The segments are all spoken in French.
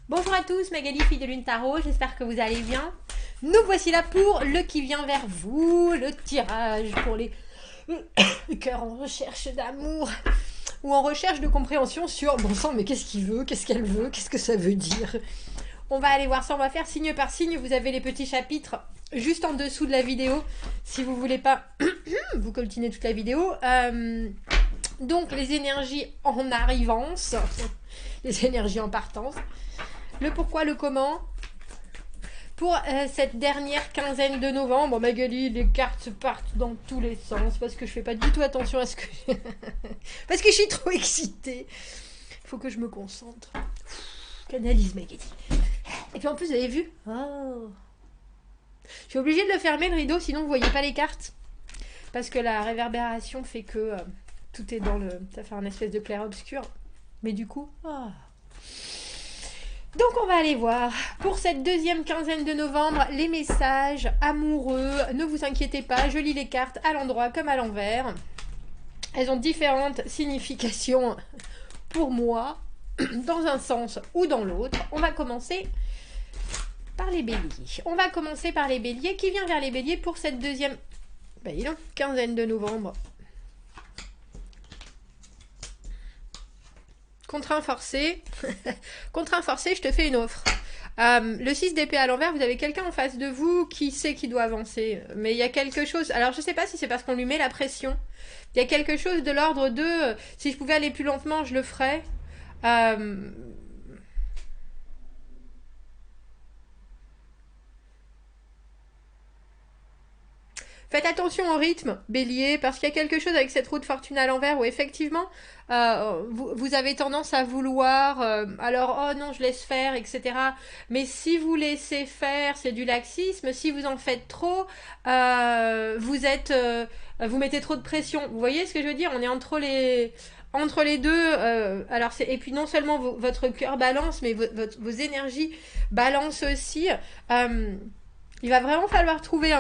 Bonjour à tous, Magali, fille de Lune Tarot, j'espère que vous allez bien. Nous voici là pour le qui vient vers vous, le tirage pour les cœurs en recherche d'amour ou en recherche de compréhension sur bon sang, mais qu'est-ce qu'il veut, qu'est-ce qu'elle veut, qu'est-ce que ça veut dire. On va aller voir ça, on va faire signe par signe, vous avez les petits chapitres juste en dessous de la vidéo si vous voulez pas vous coltiner toute la vidéo. Donc les énergies en arrivance, les énergies en partance, le pourquoi, le comment. Pour cette dernière quinzaine de novembre, Magali, les cartes partent dans tous les sens parce que je fais pas du tout attention à ce que... parce que je suis trop excitée. Il faut que je me concentre. Canalise, Magali. Et puis en plus, vous avez vu, oh, je suis obligée de le fermer le rideau, sinon vous voyez pas les cartes. Parce que la réverbération fait que tout est dans le... ça fait un espèce de clair-obscur. Mais du coup... oh. Donc on va aller voir pour cette deuxième quinzaine de novembre les messages amoureux. Ne vous inquiétez pas, je lis les cartes à l'endroit comme à l'envers. Elles ont différentes significations pour moi, dans un sens ou dans l'autre. On va commencer par les béliers. On va commencer par les béliers. Qui vient vers les béliers pour cette deuxième quinzaine de novembre? Contraint forcé. Contraint forcé, je te fais une offre. Le 6 d'épée à l'envers, vous avez quelqu'un en face de vous qui sait qu'il doit avancer. Mais il y a quelque chose... Alors, je ne sais pas si c'est parce qu'on lui met la pression. Il y a quelque chose de l'ordre de... si je pouvais aller plus lentement, je le ferais. Faites attention au rythme, bélier, parce qu'il y a quelque chose avec cette roue de fortune à l'envers où effectivement, vous avez tendance à vouloir, alors, oh non, je laisse faire, etc. Mais si vous laissez faire, c'est du laxisme. Si vous en faites trop, vous mettez trop de pression. Vous voyez ce que je veux dire? On est entre les deux, alors et puis non seulement votre cœur balance, mais vos énergies balancent aussi. Il va vraiment falloir trouver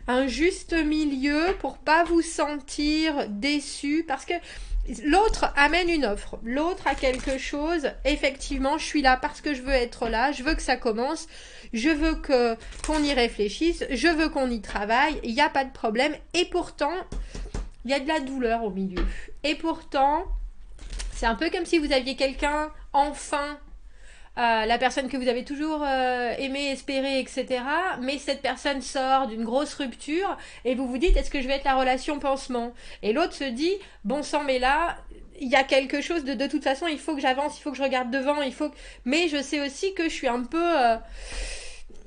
un juste milieu pour pas vous sentir déçu, parce que l'autre amène une offre, l'autre a quelque chose. Effectivement, je suis là parce que je veux être là, je veux que ça commence, je veux qu'on y réfléchisse, je veux qu'on y travaille, il n'y a pas de problème. Et pourtant, il y a de la douleur au milieu. Et pourtant, c'est un peu comme si vous aviez quelqu'un, enfin... la personne que vous avez toujours aimé, espéré, etc. Mais cette personne sort d'une grosse rupture et vous vous dites, est-ce que je vais être la relation pansement? Et l'autre se dit, bon sang, mais là, il y a quelque chose de toute façon, il faut que j'avance, il faut que je regarde devant, mais je sais aussi que je suis un peu...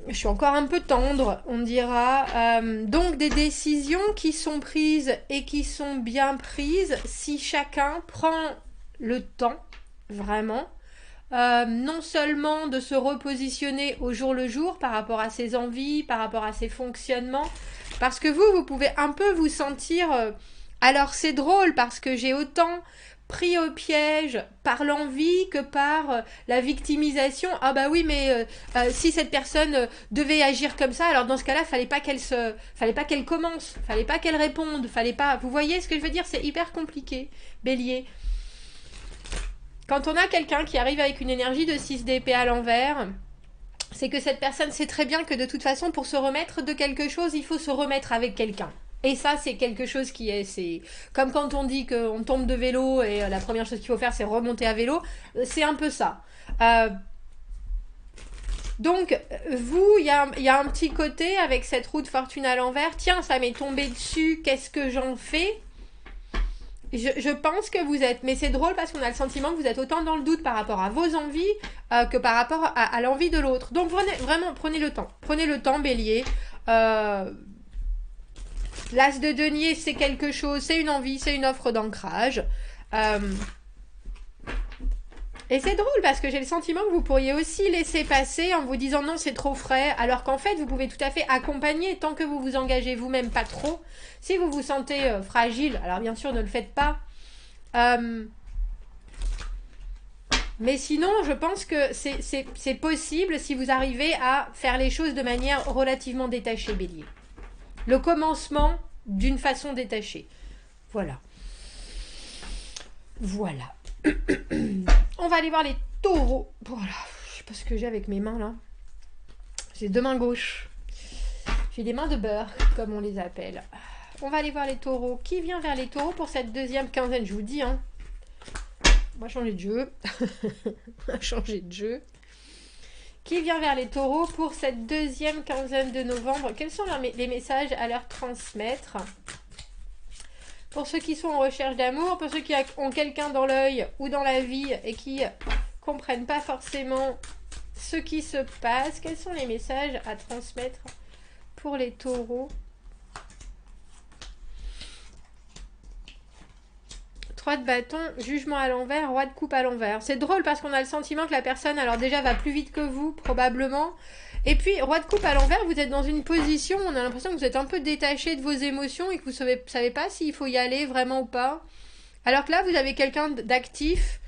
je suis encore un peu tendre, on dira. Donc des décisions qui sont prises et qui sont bien prises si chacun prend le temps, vraiment, non seulement de se repositionner au jour le jour par rapport à ses envies, par rapport à ses fonctionnements, parce que vous pouvez un peu vous sentir... alors c'est drôle parce que j'ai autant pris au piège par l'envie que par la victimisation. Ah bah oui, mais si cette personne devait agir comme ça, alors dans ce cas-là, fallait pas qu'elle commence, fallait pas qu'elle réponde, fallait pas... Vous voyez ce que je veux dire? C'est hyper compliqué, bélier. Quand on a quelqu'un qui arrive avec une énergie de 6 d'épée à l'envers, c'est que cette personne sait très bien que de toute façon, pour se remettre de quelque chose, il faut se remettre avec quelqu'un. Et ça, c'est quelque chose qui est... c'est comme quand on dit qu'on tombe de vélo et la première chose qu'il faut faire, c'est remonter à vélo. C'est un peu ça. Donc, vous, il y a un petit côté avec cette roue de fortune à l'envers. Tiens, ça m'est tombé dessus, qu'est-ce que j'en fais? Je pense que vous êtes, mais c'est drôle parce qu'on a le sentiment que vous êtes autant dans le doute par rapport à vos envies que par rapport à l'envie de l'autre. Donc prenez le temps. Prenez le temps, bélier. L'as de denier, c'est quelque chose, c'est une envie, c'est une offre d'ancrage. Et c'est drôle parce que j'ai le sentiment que vous pourriez aussi laisser passer en vous disant non, c'est trop frais, alors qu'en fait vous pouvez tout à fait accompagner tant que vous vous engagez vous-même pas trop. Si vous vous sentez fragile, alors bien sûr ne le faites pas. Mais sinon, je pense que c'est possible si vous arrivez à faire les choses de manière relativement détachée, bélier. Le commencement d'une façon détachée. Voilà. Voilà. On va aller voir les taureaux. Voilà, je sais pas ce que j'ai avec mes mains là. J'ai deux mains gauches. J'ai des mains de beurre, comme on les appelle. On va aller voir les taureaux. Qui vient vers les taureaux pour cette deuxième quinzaine? Je vous dis, hein. On va changer de jeu. On va changer de jeu. Qui vient vers les taureaux pour cette deuxième quinzaine de novembre? Quels sont les messages à leur transmettre? Pour ceux qui sont en recherche d'amour, pour ceux qui ont quelqu'un dans l'œil ou dans la vie et qui comprennent pas forcément ce qui se passe, quels sont les messages à transmettre pour les taureaux? 3 de bâton, jugement à l'envers, roi de coupe à l'envers. C'est drôle parce qu'on a le sentiment que la personne, alors déjà, va plus vite que vous, probablement. Et puis, roi de coupe à l'envers, vous êtes dans une position, on a l'impression que vous êtes un peu détaché de vos émotions et que vous ne savez pas s'il faut y aller vraiment ou pas. Alors que là, vous avez quelqu'un d'actif.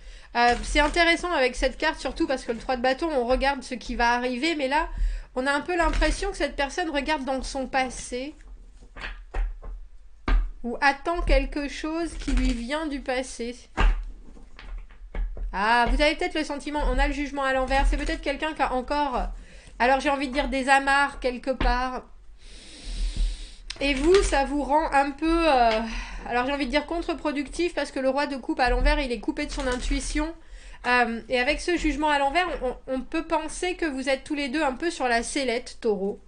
C'est intéressant avec cette carte, surtout parce que le 3 de bâton, on regarde ce qui va arriver. Mais là, on a un peu l'impression que cette personne regarde dans son passé. Ou attend quelque chose qui lui vient du passé. Ah, vous avez peut-être le sentiment, on a le jugement à l'envers. C'est peut-être quelqu'un qui a encore, alors j'ai envie de dire des amarres quelque part. Et vous, ça vous rend un peu, alors j'ai envie de dire contre-productif parce que le roi de coupe à l'envers, il est coupé de son intuition. Et avec ce jugement à l'envers, on peut penser que vous êtes tous les deux un peu sur la sellette, taureau.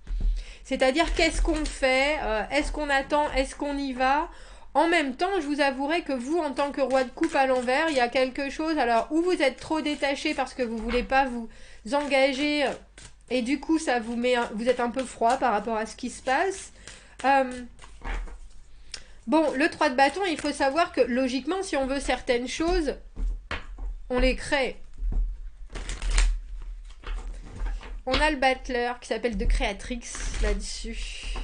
C'est-à-dire, qu'est-ce qu'on fait? Est-ce qu'on attend? Est-ce qu'on y va? En même temps, je vous avouerai que vous, en tant que roi de coupe à l'envers, il y a quelque chose, alors, où vous êtes trop détaché parce que vous ne voulez pas vous engager, et du coup, ça vous met, vous êtes un peu froid par rapport à ce qui se passe. Bon, le 3 de bâton, il faut savoir que, logiquement, si on veut certaines choses, on les crée. On a le battleur qui s'appelle The Creatrix là-dessus.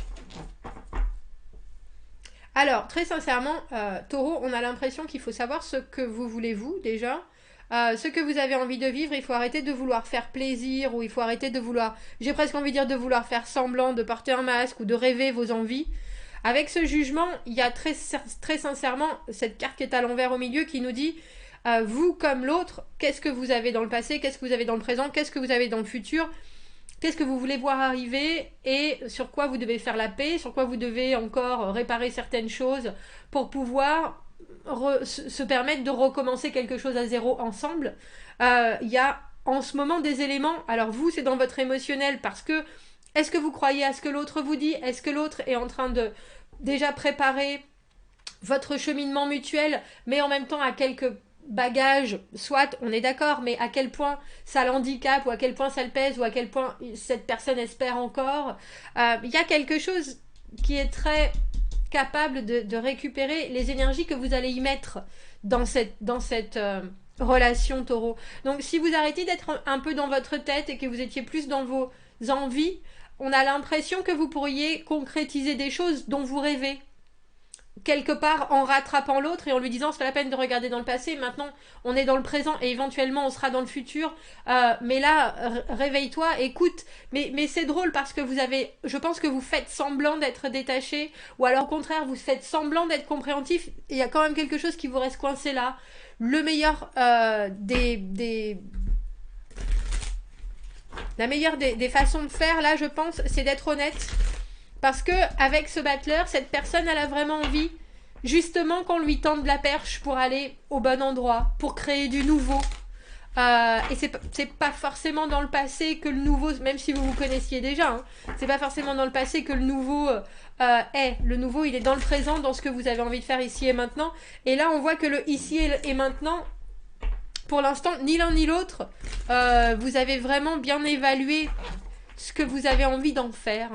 Alors, très sincèrement, taureau, on a l'impression qu'il faut savoir ce que vous voulez vous, déjà. Ce que vous avez envie de vivre, il faut arrêter de vouloir faire plaisir ou il faut arrêter de vouloir, j'ai presque envie de dire, de vouloir faire semblant, de porter un masque ou de rêver vos envies. Avec ce jugement, il y a très sincèrement cette carte qui est à l'envers au milieu qui nous dit... vous comme l'autre, qu'est-ce que vous avez dans le passé, qu'est-ce que vous avez dans le présent, qu'est-ce que vous avez dans le futur, qu'est-ce que vous voulez voir arriver et sur quoi vous devez faire la paix, sur quoi vous devez encore réparer certaines choses pour pouvoir se permettre de recommencer quelque chose à zéro ensemble. Il y a en ce moment des éléments, alors vous c'est dans votre émotionnel parce que est-ce que vous croyez à ce que l'autre vous dit, est-ce que l'autre est en train de déjà préparer votre cheminement mutuel, mais en même temps à quelques bagages, soit on est d'accord, mais à quel point ça l'handicape, ou à quel point ça le pèse, ou à quel point cette personne espère encore. Il y a quelque chose qui est très capable de récupérer les énergies que vous allez y mettre dans cette relation taureau. Donc si vous arrêtez d'être un peu dans votre tête et que vous étiez plus dans vos envies, on a l'impression que vous pourriez concrétiser des choses dont vous rêvez. Quelque part en rattrapant l'autre et en lui disant c'est pas la peine de regarder dans le passé, maintenant on est dans le présent et éventuellement on sera dans le futur, mais là réveille-toi, écoute. Mais c'est drôle parce que je pense que vous faites semblant d'être détaché, ou alors au contraire vous faites semblant d'être compréhensif, et il y a quand même quelque chose qui vous reste coincé là. Le meilleur la meilleure des façons de faire là, je pense, c'est d'être honnête. Parce que avec ce battleur, cette personne, elle a vraiment envie, justement, qu'on lui tende la perche pour aller au bon endroit, pour créer du nouveau. Et c'est pas forcément dans le passé que le nouveau, même si vous vous connaissiez déjà, hein, c'est pas forcément dans le passé que le nouveau est. Le nouveau, il est dans le présent, dans ce que vous avez envie de faire ici et maintenant. Et là, on voit que le ici et maintenant, pour l'instant, ni l'un ni l'autre, vous avez vraiment bien évalué ce que vous avez envie d'en faire.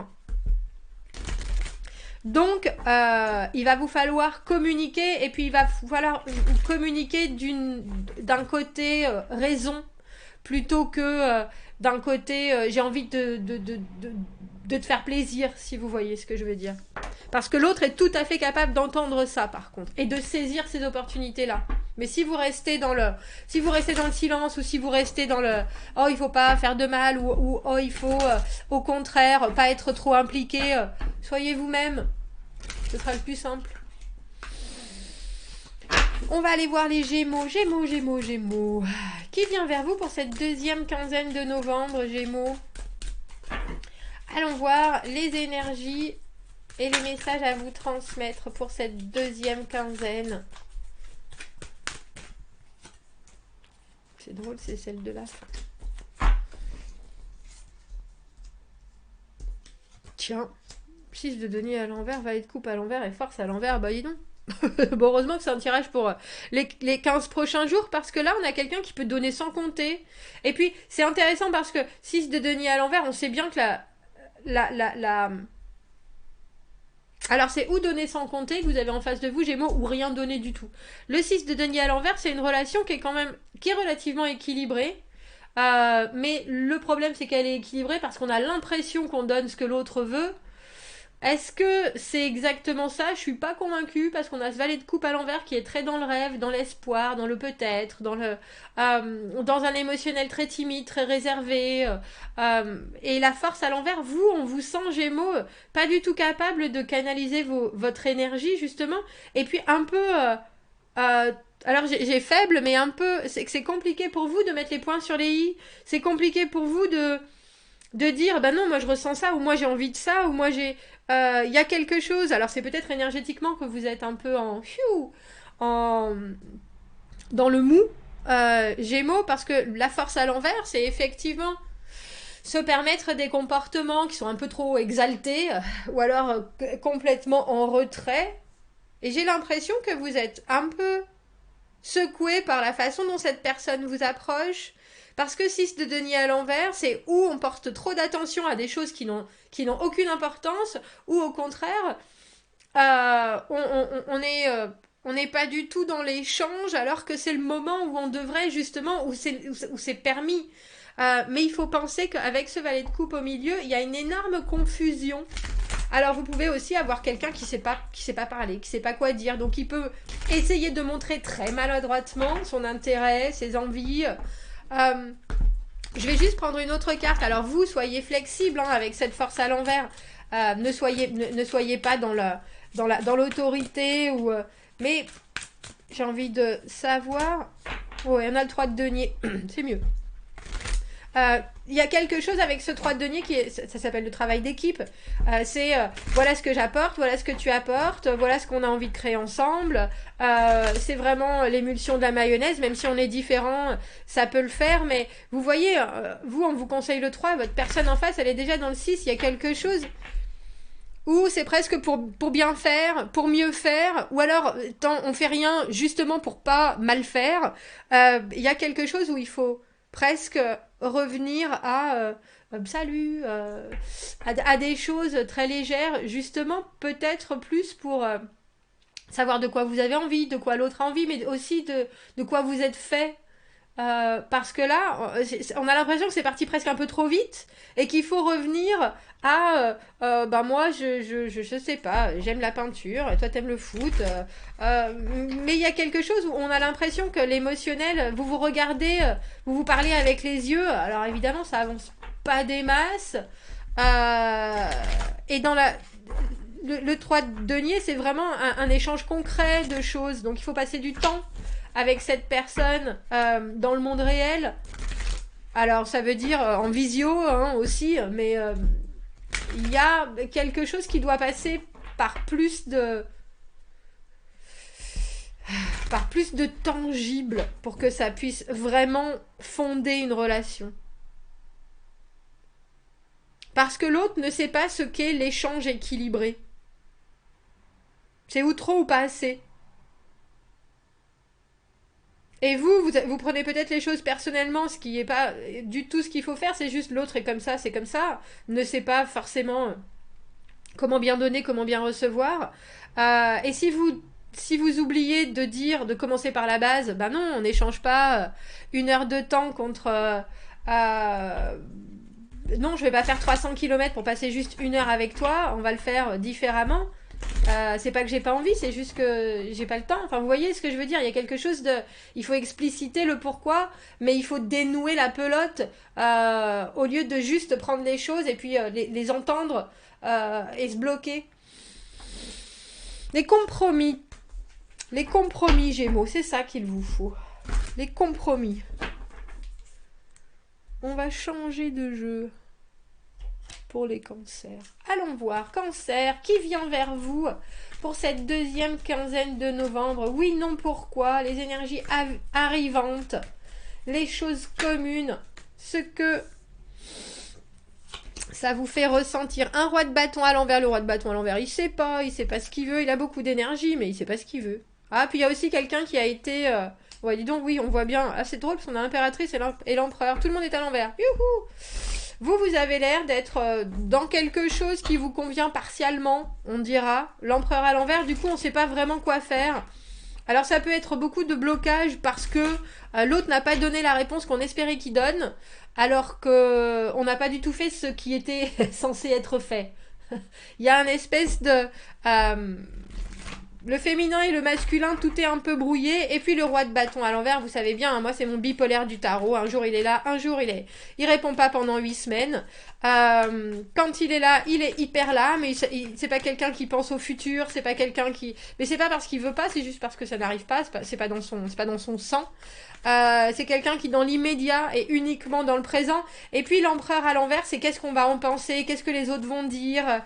Donc, il va vous falloir communiquer, et puis il va falloir communiquer d'un côté raison, plutôt que d'un côté j'ai envie de te faire plaisir, si vous voyez ce que je veux dire. Parce que l'autre est tout à fait capable d'entendre ça, par contre, et de saisir ces opportunités-là. Mais si vous restez dans le silence, ou si vous restez dans le oh il faut pas faire de mal, ou oh il faut au contraire pas être trop impliqué, soyez vous-même, ce sera le plus simple. On va aller voir les Gémeaux, Gémeaux, Gémeaux, Gémeaux. Qui vient vers vous pour cette deuxième quinzaine de novembre, Gémeaux? Allons voir les énergies et les messages à vous transmettre pour cette deuxième quinzaine. C'est drôle, c'est celle de la fin. Tiens, 6 de denier à l'envers, valet de coupe à l'envers et force à l'envers, bah dis donc. Bon, heureusement que c'est un tirage pour les 15 prochains jours, parce que là, on a quelqu'un qui peut donner sans compter. Et puis, c'est intéressant parce que 6 de denier à l'envers, on sait bien que Alors, c'est ou donner sans compter que vous avez en face de vous, Gémeaux, ou rien donner du tout. Le 6 de denier à l'envers, c'est une relation qui est relativement équilibrée. Mais le problème, c'est qu'elle est équilibrée parce qu'on a l'impression qu'on donne ce que l'autre veut. Est-ce que c'est exactement ça? Je suis pas convaincue parce qu'on a ce valet de coupe à l'envers qui est très dans le rêve, dans l'espoir, dans le peut-être, dans un émotionnel très timide, très réservé. Et la force à l'envers, vous, on vous sent, Gémeaux, pas du tout capable de canaliser votre énergie, justement. Et puis un peu... alors j'ai faible, mais un peu... C'est compliqué pour vous de mettre les points sur les i. C'est compliqué pour vous de dire, bah non, moi je ressens ça, ou moi j'ai envie de ça, ou moi j'ai... Il y a quelque chose, alors c'est peut-être énergétiquement que vous êtes un peu en dans le mou, Gémeaux, parce que la force à l'envers, c'est effectivement se permettre des comportements qui sont un peu trop exaltés, ou alors complètement en retrait. Et j'ai l'impression que vous êtes un peu secoué par la façon dont cette personne vous approche. Parce que 6 de denier à l'envers, c'est où on porte trop d'attention à des choses qui n'ont aucune importance, ou au contraire, on n'est pas du tout dans l'échange, alors que c'est le moment où on devrait justement, où c'est permis. Mais il faut penser qu'avec ce valet de coupe au milieu, il y a une énorme confusion. Alors vous pouvez aussi avoir quelqu'un qui sait pas parler, qui sait pas quoi dire, donc il peut essayer de montrer très maladroitement son intérêt, ses envies. Je vais juste prendre une autre carte. Alors vous, soyez flexible avec cette force à l'envers. Ne soyez pas dans l'autorité ou. Mais j'ai envie de savoir. Oh, on a le 3 de denier. C'est mieux. Il y a quelque chose avec ce 3 de denier ça s'appelle le travail d'équipe. C'est voilà ce que j'apporte, voilà ce que tu apportes, voilà ce qu'on a envie de créer ensemble. C'est vraiment l'émulsion de la mayonnaise, même si on est différents, ça peut le faire. Mais vous voyez, vous, on vous conseille le 3, votre personne en face, elle est déjà dans le 6, il y a quelque chose où c'est presque pour bien faire, pour mieux faire, ou alors on fait rien justement pour pas mal faire. Il y a quelque chose où il faut presque revenir à salut, à des choses très légères, justement peut-être plus pour savoir de quoi vous avez envie, de quoi l'autre a envie, mais aussi de quoi vous êtes fait. Parce que là, on a l'impression que c'est parti presque un peu trop vite et qu'il faut revenir à bah moi je sais pas, j'aime la peinture, toi t'aimes le foot, mais il y a quelque chose où on a l'impression que l'émotionnel, vous vous regardez, vous vous parlez avec les yeux, alors évidemment ça avance pas des masses, et dans le 3 de denier, c'est vraiment un échange concret de choses, donc il faut passer du temps avec cette personne dans le monde réel. Alors ça veut dire en visio aussi, mais il y a quelque chose qui doit passer par plus de tangible pour que ça puisse vraiment fonder une relation. Parce que l'autre ne sait pas ce qu'est l'échange équilibré. C'est ou trop ou pas assez. Et vous prenez peut-être les choses personnellement, ce qui n'est pas du tout ce qu'il faut faire, c'est juste l'autre est comme ça, c'est comme ça, ne sait pas forcément comment bien donner, comment bien recevoir. Et si vous oubliez de commencer par la base, bah non, on n'échange pas 1 heure de temps contre... non, je vais pas faire 300 km pour passer juste 1 heure avec toi, on va le faire différemment. C'est pas que j'ai pas envie, c'est juste que j'ai pas le temps. Enfin, vous voyez ce que je veux dire? Il y a quelque chose de... Il faut expliciter le pourquoi, mais il faut dénouer la pelote au lieu de juste prendre les choses et puis les entendre et se bloquer. Des compromis. Les compromis, Gémeaux, c'est ça qu'il vous faut. Les compromis. On va changer de jeu pour les cancers. Allons voir, cancer, qui vient vers vous pour cette deuxième quinzaine de novembre? Oui, non, pourquoi? Les énergies arrivantes, les choses communes, ce que ça vous fait ressentir. Un roi de bâton à l'envers, le roi de bâton à l'envers, il sait pas ce qu'il veut, il a beaucoup d'énergie, mais il sait pas ce qu'il veut. Ah, puis il y a aussi quelqu'un qui a été... Ouais, dis donc, oui, on voit bien. Ah, c'est drôle, parce qu'on a l'impératrice et l'empereur. Tout le monde est à l'envers. Youhou! Vous avez l'air d'être dans quelque chose qui vous convient partiellement, on dira. L'empereur à l'envers, du coup, on ne sait pas vraiment quoi faire. Alors, ça peut être beaucoup de blocage parce que l'autre n'a pas donné la réponse qu'on espérait qu'il donne, alors qu'on n'a pas du tout fait ce qui était censé être fait. Il y a une espèce de... le féminin et le masculin, tout est un peu brouillé. Et puis le roi de bâton à l'envers, vous savez bien, hein, moi c'est mon bipolaire du tarot. Un jour il est là, un jour il répond pas pendant 8 semaines. Quand il est hyper là, mais c'est pas quelqu'un qui pense au futur, c'est pas quelqu'un qui... Mais c'est pas parce qu'il veut pas, c'est juste parce que ça n'arrive pas, c'est pas dans son sang. C'est quelqu'un qui dans l'immédiat est uniquement dans le présent. Et puis l'empereur à l'envers, c'est qu'est-ce qu'on va en penser, qu'est-ce que les autres vont dire,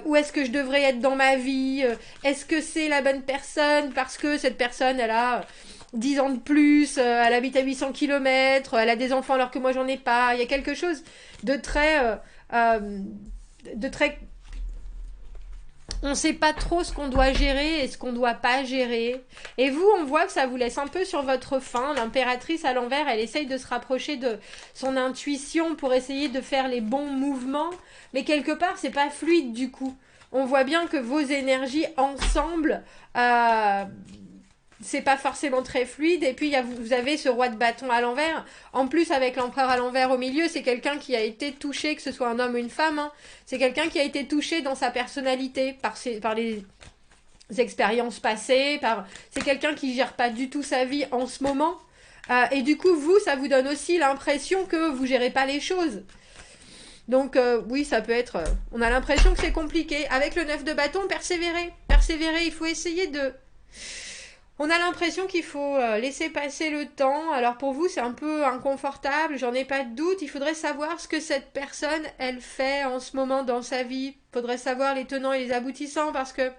où est-ce que je devrais être dans ma vie, est-ce que c'est la bonne personne parce que cette personne elle a 10 ans de plus, elle habite à 800 km, elle a des enfants alors que moi j'en ai pas. Il y a quelque chose de très on ne sait pas trop ce qu'on doit gérer et ce qu'on ne doit pas gérer. Et vous, on voit que ça vous laisse un peu sur votre faim. L'impératrice à l'envers, elle essaye de se rapprocher de son intuition pour essayer de faire les bons mouvements. Mais quelque part, c'est pas fluide du coup. On voit bien que vos énergies ensemble, c'est pas forcément très fluide. Et puis vous avez ce roi de bâton à l'envers. En plus, avec l'empereur à l'envers au milieu, c'est quelqu'un qui a été touché, que ce soit un homme ou une femme. Hein. C'est quelqu'un qui a été touché dans sa personnalité par les expériences passées. C'est quelqu'un qui gère pas du tout sa vie en ce moment. Et du coup, ça vous donne aussi l'impression que vous gérez pas les choses. Donc oui, ça peut être... on a l'impression que c'est compliqué. Avec le 9 de bâton, persévérer. Persévérer, il faut essayer de... On a l'impression qu'il faut laisser passer le temps. Alors pour vous, c'est un peu inconfortable, j'en ai pas de doute. Il faudrait savoir ce que cette personne, elle fait en ce moment dans sa vie. Il faudrait savoir les tenants et les aboutissants parce que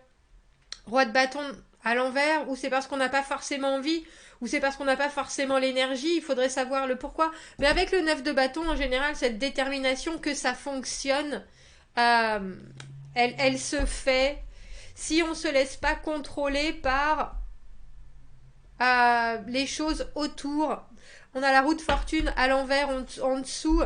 roi de bâton à l'envers, ou c'est parce qu'on n'a pas forcément envie, ou c'est parce qu'on n'a pas forcément l'énergie, il faudrait savoir le pourquoi. Mais avec le 9 de bâton, en général, cette détermination que ça fonctionne, elle se fait si on ne se laisse pas contrôler par... les choses autour. On a la roue de fortune à l'envers, en dessous.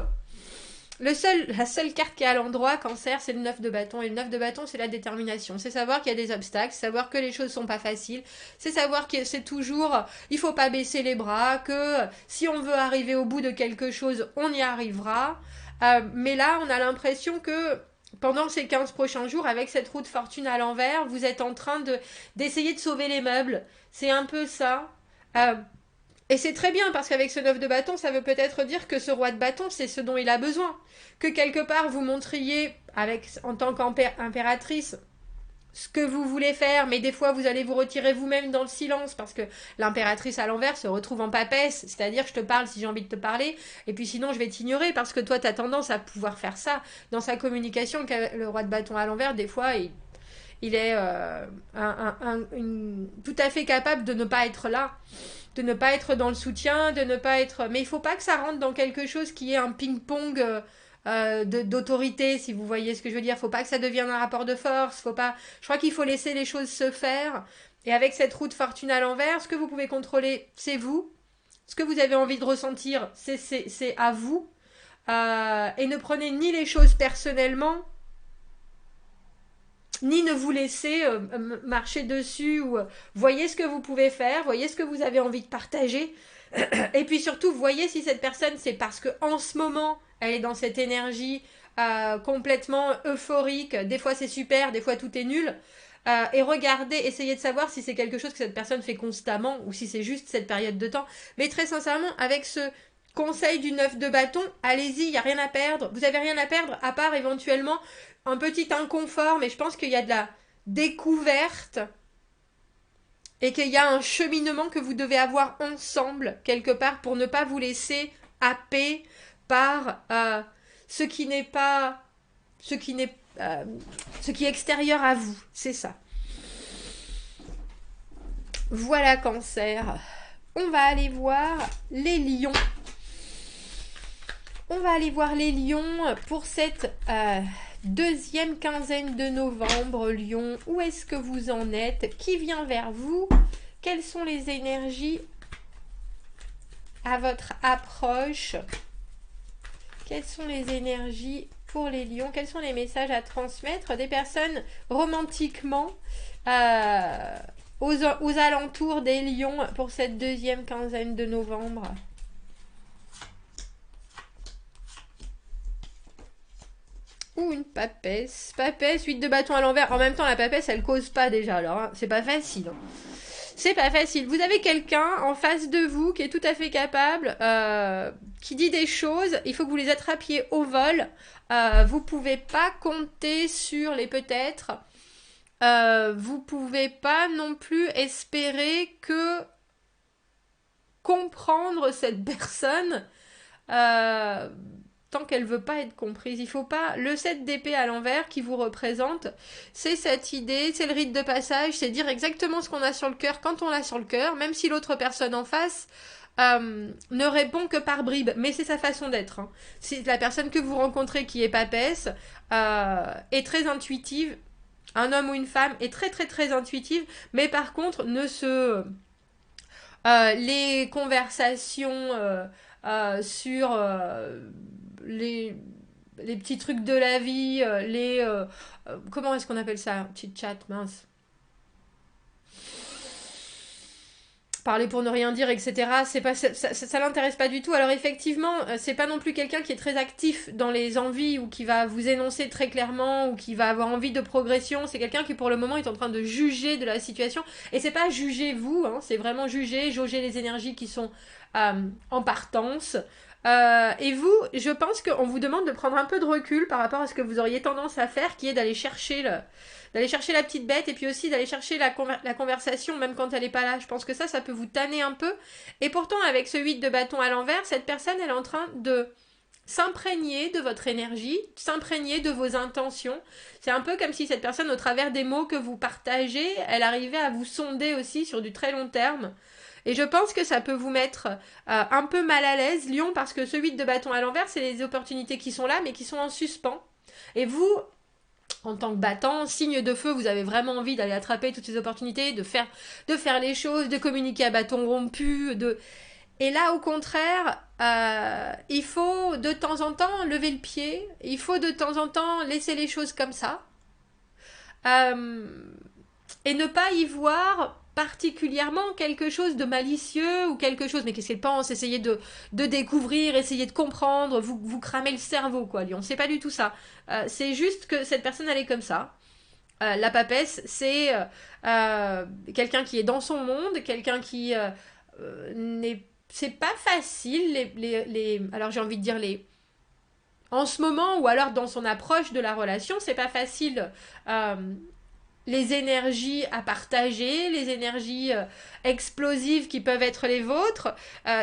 La seule carte qui est à l'endroit, cancer, c'est le 9 de bâton. Et le 9 de bâton, c'est la détermination. C'est savoir qu'il y a des obstacles, c'est savoir que les choses sont pas faciles, c'est savoir que c'est toujours, il faut pas baisser les bras, que si on veut arriver au bout de quelque chose, on y arrivera. Mais là, on a l'impression que pendant ces 15 prochains jours, avec cette roue de fortune à l'envers, vous êtes en train d'essayer de sauver les meubles. C'est un peu ça. Et c'est très bien, parce qu'avec ce 9 de bâton, ça veut peut-être dire que ce roi de bâton, c'est ce dont il a besoin. Que quelque part, vous montriez, en tant qu'impératrice, ce que vous voulez faire, mais des fois, vous allez vous retirer vous-même dans le silence, parce que l'impératrice à l'envers se retrouve en papesse, c'est-à-dire je te parle si j'ai envie de te parler, et puis sinon, je vais t'ignorer, parce que toi, tu as tendance à pouvoir faire ça dans sa communication, le roi de bâton à l'envers, des fois, il est tout à fait capable de ne pas être là, de ne pas être dans le soutien, de ne pas être... Mais il ne faut pas que ça rentre dans quelque chose qui est un ping-pong d'autorité, si vous voyez ce que je veux dire. Il ne faut pas que ça devienne un rapport de force. Faut pas... Je crois qu'il faut laisser les choses se faire. Et avec cette roue de fortune à l'envers, ce que vous pouvez contrôler, c'est vous. Ce que vous avez envie de ressentir, c'est à vous. Et ne prenez ni les choses personnellement, ni ne vous laissez marcher dessus, ou voyez ce que vous pouvez faire, voyez ce que vous avez envie de partager, et puis surtout voyez si cette personne, c'est parce que en ce moment elle est dans cette énergie complètement euphorique, des fois c'est super, des fois tout est nul, et regardez, essayez de savoir si c'est quelque chose que cette personne fait constamment ou si c'est juste cette période de temps. Mais très sincèrement, avec ce conseil du 9 de bâton, allez-y, il n'y a rien à perdre. Vous n'avez rien à perdre à part éventuellement un petit inconfort, mais je pense qu'il y a de la découverte et qu'il y a un cheminement que vous devez avoir ensemble, quelque part, pour ne pas vous laisser happer par ce qui n'est pas... ce qui est extérieur à vous. C'est ça. Voilà, Cancer. On va aller voir les lions. On va aller voir les lions pour cette deuxième quinzaine de novembre. Lions, où est-ce que vous en êtes? Qui vient vers vous? Quelles sont les énergies à votre approche? Quelles sont les énergies pour les lions? Quels sont les messages à transmettre des personnes romantiquement aux alentours des lions pour cette deuxième quinzaine de novembre? Ou une papesse. Papesse, 8 de bâton à l'envers. En même temps, la papesse, elle cause pas déjà. Alors, hein, c'est pas facile. Hein. C'est pas facile. Vous avez quelqu'un en face de vous qui est tout à fait capable, qui dit des choses. Il faut que vous les attrapiez au vol. Vous pouvez pas compter sur les peut-être. Vous pouvez pas non plus espérer que comprendre cette personne tant qu'elle veut pas être comprise. Il faut pas... Le 7 d'épée à l'envers qui vous représente, c'est cette idée, c'est le rite de passage, c'est dire exactement ce qu'on a sur le cœur quand on l'a sur le cœur, même si l'autre personne en face ne répond que par bribes. Mais c'est sa façon d'être. Hein. C'est la personne que vous rencontrez qui est papesse, est très intuitive. Un homme ou une femme est très très très intuitive, mais par contre ne se... les conversations sur les petits trucs de la vie, comment est-ce qu'on appelle ça? Petit chat, mince. Parler pour ne rien dire, etc. C'est pas, ça l'intéresse pas du tout. Alors effectivement, c'est pas non plus quelqu'un qui est très actif dans les envies ou qui va vous énoncer très clairement ou qui va avoir envie de progression. C'est quelqu'un qui pour le moment est en train de juger de la situation. Et c'est pas juger vous, hein, c'est vraiment juger, jauger les énergies qui sont en partance. Et vous, je pense qu'on vous demande de prendre un peu de recul par rapport à ce que vous auriez tendance à faire, qui est d'aller chercher la petite bête et puis aussi d'aller chercher la conversation même quand elle n'est pas là. Je pense que ça peut vous tanner un peu. Et pourtant, avec ce 8 de bâton à l'envers, cette personne, elle est en train de s'imprégner de votre énergie, s'imprégner de vos intentions. C'est un peu comme si cette personne, au travers des mots que vous partagez, elle arrivait à vous sonder aussi sur du très long terme. Et je pense que ça peut vous mettre un peu mal à l'aise, Lion, parce que ce 8 de bâton à l'envers, c'est les opportunités qui sont là, mais qui sont en suspens. Et vous, en tant que battant, signe de feu, vous avez vraiment envie d'aller attraper toutes ces opportunités, de faire les choses, de communiquer à bâton rompu, Et là, au contraire, il faut de temps en temps lever le pied, il faut de temps en temps laisser les choses comme ça, et ne pas y voir particulièrement quelque chose de malicieux ou quelque chose, mais qu'est-ce qu'elle pense, essayer de découvrir, essayer de comprendre, vous cramez le cerveau, quoi, Lion, c'est pas du tout ça. C'est juste que cette personne, elle est comme ça. La papesse, c'est quelqu'un qui est dans son monde, quelqu'un qui n'est... C'est pas facile, alors j'ai envie de dire en ce moment, ou alors dans son approche de la relation, c'est pas facile... les énergies à partager, les énergies explosives qui peuvent être les vôtres.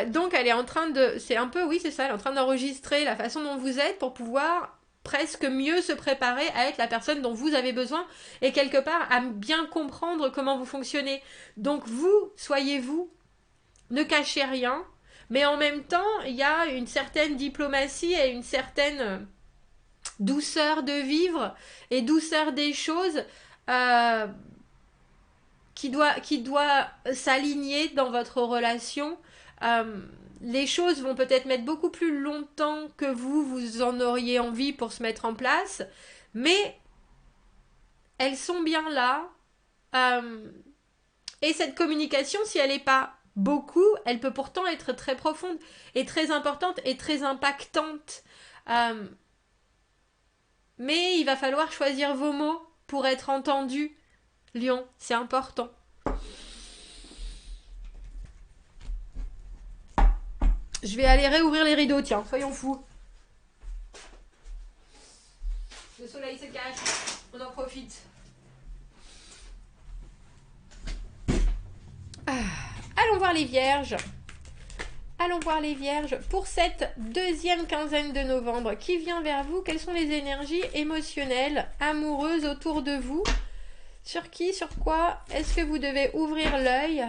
Donc elle est en train de... C'est un peu, oui c'est ça, elle est en train d'enregistrer la façon dont vous êtes pour pouvoir presque mieux se préparer à être la personne dont vous avez besoin et quelque part à bien comprendre comment vous fonctionnez. Donc vous, soyez vous, ne cachez rien, mais en même temps, il y a une certaine diplomatie et une certaine douceur de vivre et douceur des choses qui doit s'aligner dans votre relation. Les choses vont peut-être mettre beaucoup plus longtemps que vous en auriez envie pour se mettre en place, mais elles sont bien là. Et cette communication, si elle n'est pas beaucoup, elle peut pourtant être très profonde et très importante et très impactante. Mais il va falloir choisir vos mots pour être entendu. Lion, c'est important. Je vais aller réouvrir les rideaux, tiens, soyons fous. Le soleil se cache, on en profite. Allons voir les vierges. Allons voir les vierges pour cette deuxième quinzaine de novembre qui vient vers vous. Quelles sont les énergies émotionnelles, amoureuses autour de vous? Sur qui, sur quoi est-ce que vous devez ouvrir l'œil?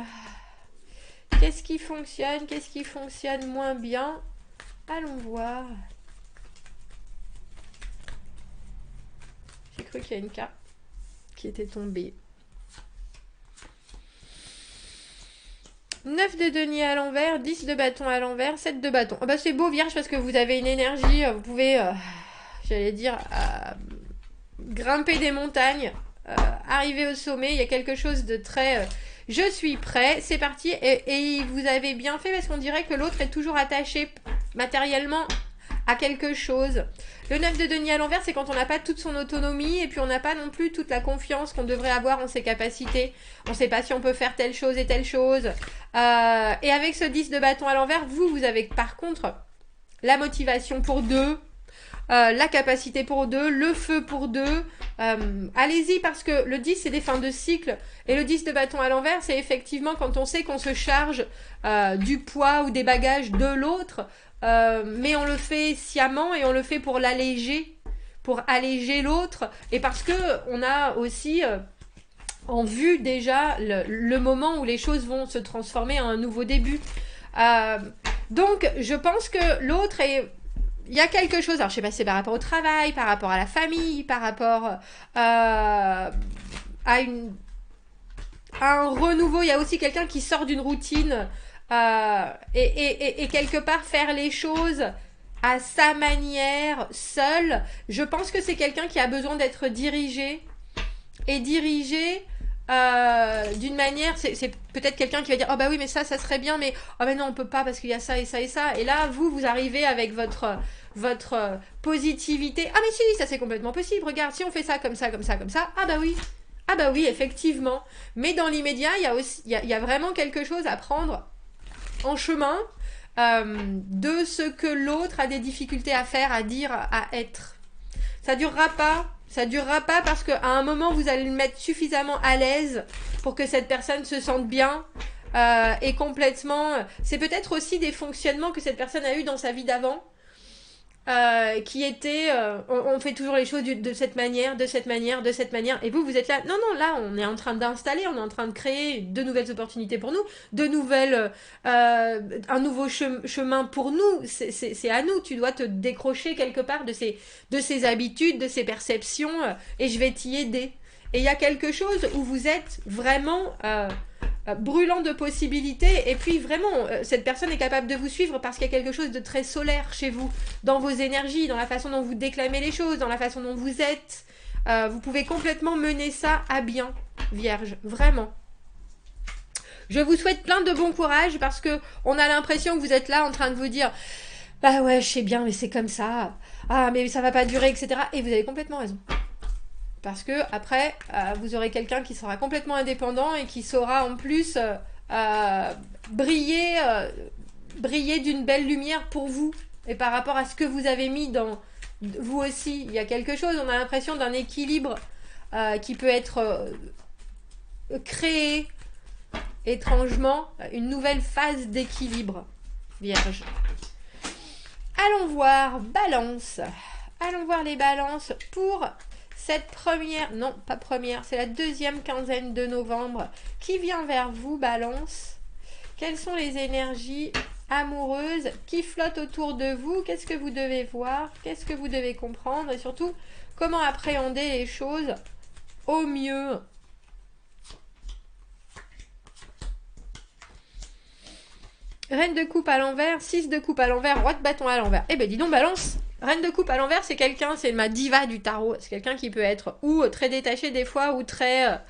Qu'est-ce qui fonctionne moins bien? Allons voir. J'ai cru qu'il y a une carte qui était tombée. 9 de denier à l'envers, 10 de bâton à l'envers, 7 de bâton. Oh bah c'est beau vierge parce que vous avez une énergie, vous pouvez, j'allais dire, grimper des montagnes, arriver au sommet. Il y a quelque chose de très... je suis prêt, c'est parti. Et vous avez bien fait parce qu'on dirait que l'autre est toujours attaché matériellement à quelque chose. Le 9 de denier à l'envers, c'est quand on n'a pas toute son autonomie et puis on n'a pas non plus toute la confiance qu'on devrait avoir en ses capacités. On ne sait pas si on peut faire telle chose et telle chose. Et avec ce 10 de bâton à l'envers, vous avez par contre la motivation pour deux, la capacité pour deux, le feu pour deux. Allez-y parce que le 10 c'est des fins de cycle et le 10 de bâton à l'envers c'est effectivement quand on sait qu'on se charge du poids ou des bagages de l'autre, mais on le fait sciemment et on le fait pour l'alléger, pour alléger l'autre et parce que on a aussi en vue déjà le moment où les choses vont se transformer en un nouveau début. Donc je pense que l'autre est... Il y a quelque chose, alors je sais pas si c'est par rapport au travail, par rapport à la famille, par rapport à un renouveau. Il y a aussi quelqu'un qui sort d'une routine et quelque part faire les choses à sa manière, seul. Je pense que c'est quelqu'un qui a besoin d'être dirigé et dirigé d'une manière, c'est peut-être quelqu'un qui va dire oh bah oui mais ça serait bien mais oh mais non on peut pas parce qu'il y a ça et ça et ça et là vous arrivez avec votre positivité. Ah mais si ça c'est complètement possible, regarde si on fait ça comme ça comme ça comme ça, ah bah oui effectivement, mais dans l'immédiat il y a aussi il y a vraiment quelque chose à prendre en chemin de ce que l'autre a des difficultés à faire, à dire, à être. Ça durera pas parce qu'à un moment, vous allez le mettre suffisamment à l'aise pour que cette personne se sente bien et complètement... C'est peut-être aussi des fonctionnements que cette personne a eu dans sa vie d'avant qui étaient... on fait toujours les choses de cette manière, de cette manière, de cette manière. Et vous êtes là... Non, là, on est en train d'installer, on est en train de créer de nouvelles opportunités pour nous, un nouveau chemin pour nous. C'est à nous. Tu dois te décrocher quelque part de ces habitudes, de ces perceptions, et je vais t'y aider. Et il y a quelque chose où vous êtes vraiment... brûlant de possibilités et puis vraiment cette personne est capable de vous suivre parce qu'il y a quelque chose de très solaire chez vous, dans vos énergies, dans la façon dont vous déclamez les choses, dans la façon dont vous êtes. Vous pouvez complètement mener ça à bien, Vierge, vraiment. Je vous souhaite plein de bon courage parce que on a l'impression que vous êtes là en train de vous dire bah ouais je sais bien mais c'est comme ça, ah mais ça va pas durer etc. Et vous avez complètement raison. Parce que après, vous aurez quelqu'un qui sera complètement indépendant et qui saura en plus briller d'une belle lumière pour vous. Et par rapport à ce que vous avez mis dans vous aussi, il y a quelque chose, on a l'impression d'un équilibre qui peut être créé étrangement, une nouvelle phase d'équilibre, Vierge. Allons voir Balance. Allons voir les balances pour... cette première, non pas première, c'est la deuxième quinzaine de novembre qui vient vers vous, Balance. Quelles sont les énergies amoureuses qui flottent autour de vous? Qu'est-ce que vous devez voir? Qu'est-ce que vous devez comprendre? Et surtout, comment appréhender les choses au mieux? Reine de coupe à l'envers, 6 de coupe à l'envers, roi de bâton à l'envers. Eh ben dis donc, Balance! Reine de coupe à l'envers, c'est quelqu'un, c'est ma diva du tarot. C'est quelqu'un qui peut être ou très détaché des fois, ou très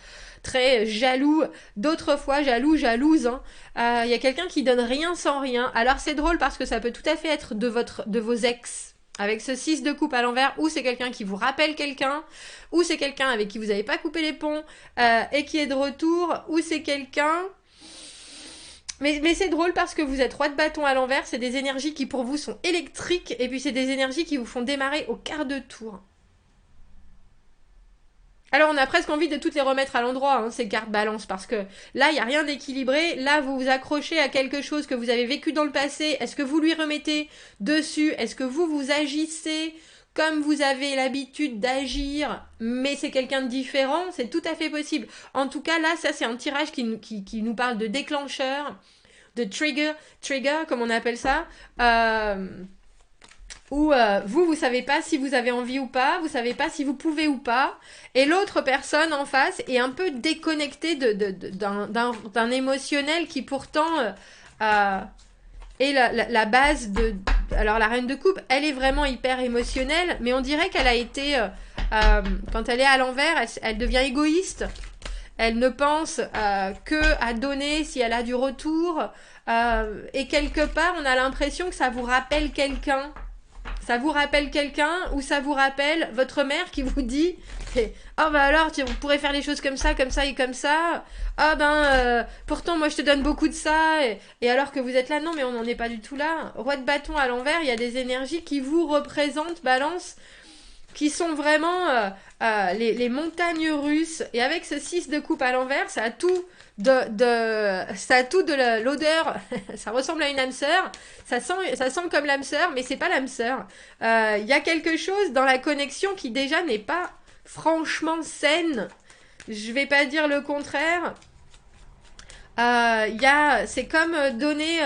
jaloux. D'autres fois, jalouse. Hein. Y a quelqu'un qui donne rien sans rien. Alors c'est drôle parce que ça peut tout à fait être de vos ex. Avec ce 6 de coupe à l'envers, ou c'est quelqu'un qui vous rappelle quelqu'un, ou c'est quelqu'un avec qui vous n'avez pas coupé les ponts et qui est de retour, ou c'est quelqu'un... Mais c'est drôle parce que vous êtes roi de bâton à l'envers, c'est des énergies qui pour vous sont électriques et puis c'est des énergies qui vous font démarrer au quart de tour. Alors, on a presque envie de toutes les remettre à l'endroit, hein, ces cartes balance, parce que là, il n'y a rien d'équilibré. Là, vous vous accrochez à quelque chose que vous avez vécu dans le passé. Est-ce que vous lui remettez dessus? Est-ce que vous agissez comme vous avez l'habitude d'agir, mais c'est quelqu'un de différent? C'est tout à fait possible. En tout cas, là, ça, c'est un tirage qui nous parle de déclencheur, de trigger, comme on appelle ça. Où vous savez pas si vous avez envie ou pas, vous savez pas si vous pouvez ou pas, et l'autre personne en face est un peu déconnectée d'un émotionnel qui pourtant est la base de... Alors la reine de coupe, elle est vraiment hyper émotionnelle, mais on dirait qu'elle a été... quand elle est à l'envers, elle devient égoïste. Elle ne pense que à donner si elle a du retour. Et quelque part, on a l'impression que ça vous rappelle quelqu'un. Ça vous rappelle quelqu'un ou ça vous rappelle votre mère qui vous dit oh bah alors on pourrait faire les choses comme ça et comme ça. Ah ben pourtant moi je te donne beaucoup de ça et alors que vous êtes là, non mais on n'en est pas du tout là. Roi de bâton à l'envers, il y a des énergies qui vous représentent, balance, qui sont vraiment les montagnes russes. Et avec ce 6 de coupe à l'envers, ça a tout de l'odeur. Ça ressemble à une âme sœur. Ça sent comme l'âme sœur, mais c'est pas l'âme sœur. Il y a quelque chose dans la connexion qui déjà n'est pas franchement saine. Je vais pas dire le contraire. C'est comme donner...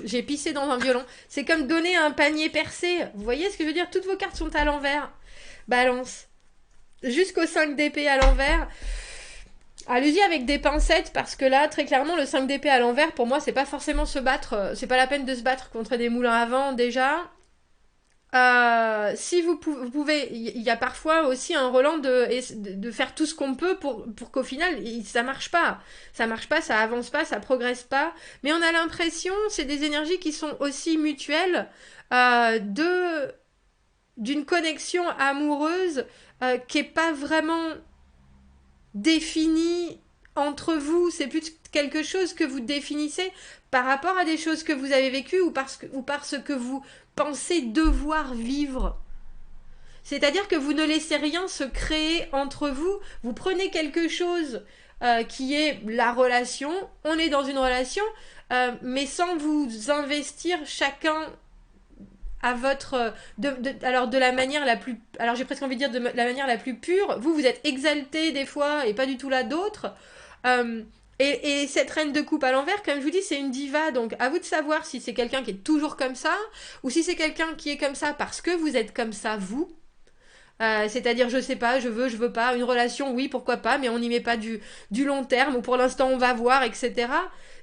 j'ai pissé dans un violon. C'est comme donner un panier percé. Vous voyez ce que je veux dire? Toutes vos cartes sont à l'envers. Balance. Jusqu'au 5 d'épée à l'envers. Allez-y avec des pincettes parce que là, très clairement, le 5 d'épée à l'envers, pour moi, c'est pas forcément se battre. C'est pas la peine de se battre contre des moulins à vent déjà. Si vous pouvez, il y a parfois aussi un Roland de faire tout ce qu'on peut pour qu'au final, ça marche pas. Ça marche pas, ça avance pas, ça progresse pas. Mais on a l'impression, c'est des énergies qui sont aussi mutuelles d'une connexion amoureuse qui est pas vraiment définie entre vous. C'est plus quelque chose que vous définissez par rapport à des choses que vous avez vécues ou parce que vous pensez devoir vivre. C'est-à-dire que vous ne laissez rien se créer entre vous. Vous prenez quelque chose qui est la relation. On est dans une relation, mais sans vous investir chacun à votre... alors de la manière la plus... Alors j'ai presque envie de dire de la manière la plus pure. Vous êtes exalté des fois et pas du tout là d'autres. Et cette reine de coupe à l'envers, comme je vous dis, c'est une diva, donc à vous de savoir si c'est quelqu'un qui est toujours comme ça, ou si c'est quelqu'un qui est comme ça parce que vous êtes comme ça, vous. C'est-à-dire, je sais pas, je veux pas, une relation, oui, pourquoi pas, mais on n'y met pas du long terme, ou pour l'instant on va voir, etc.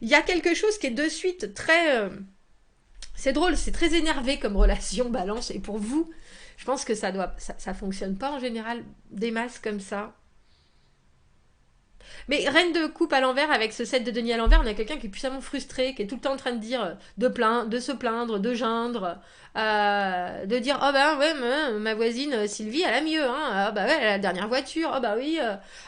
Il y a quelque chose qui est de suite très... c'est drôle, c'est très énervé comme relation, balance, et pour vous, je pense que ça fonctionne pas en général, des masses comme ça. Mais reine de coupe à l'envers, avec ce set de denier à l'envers, on a quelqu'un qui est puissamment frustré, qui est tout le temps en train de dire, de se plaindre, de geindre, de dire oh bah ouais, ma voisine Sylvie elle a mieux, hein, ah bah ouais, elle a la dernière voiture, oh bah oui,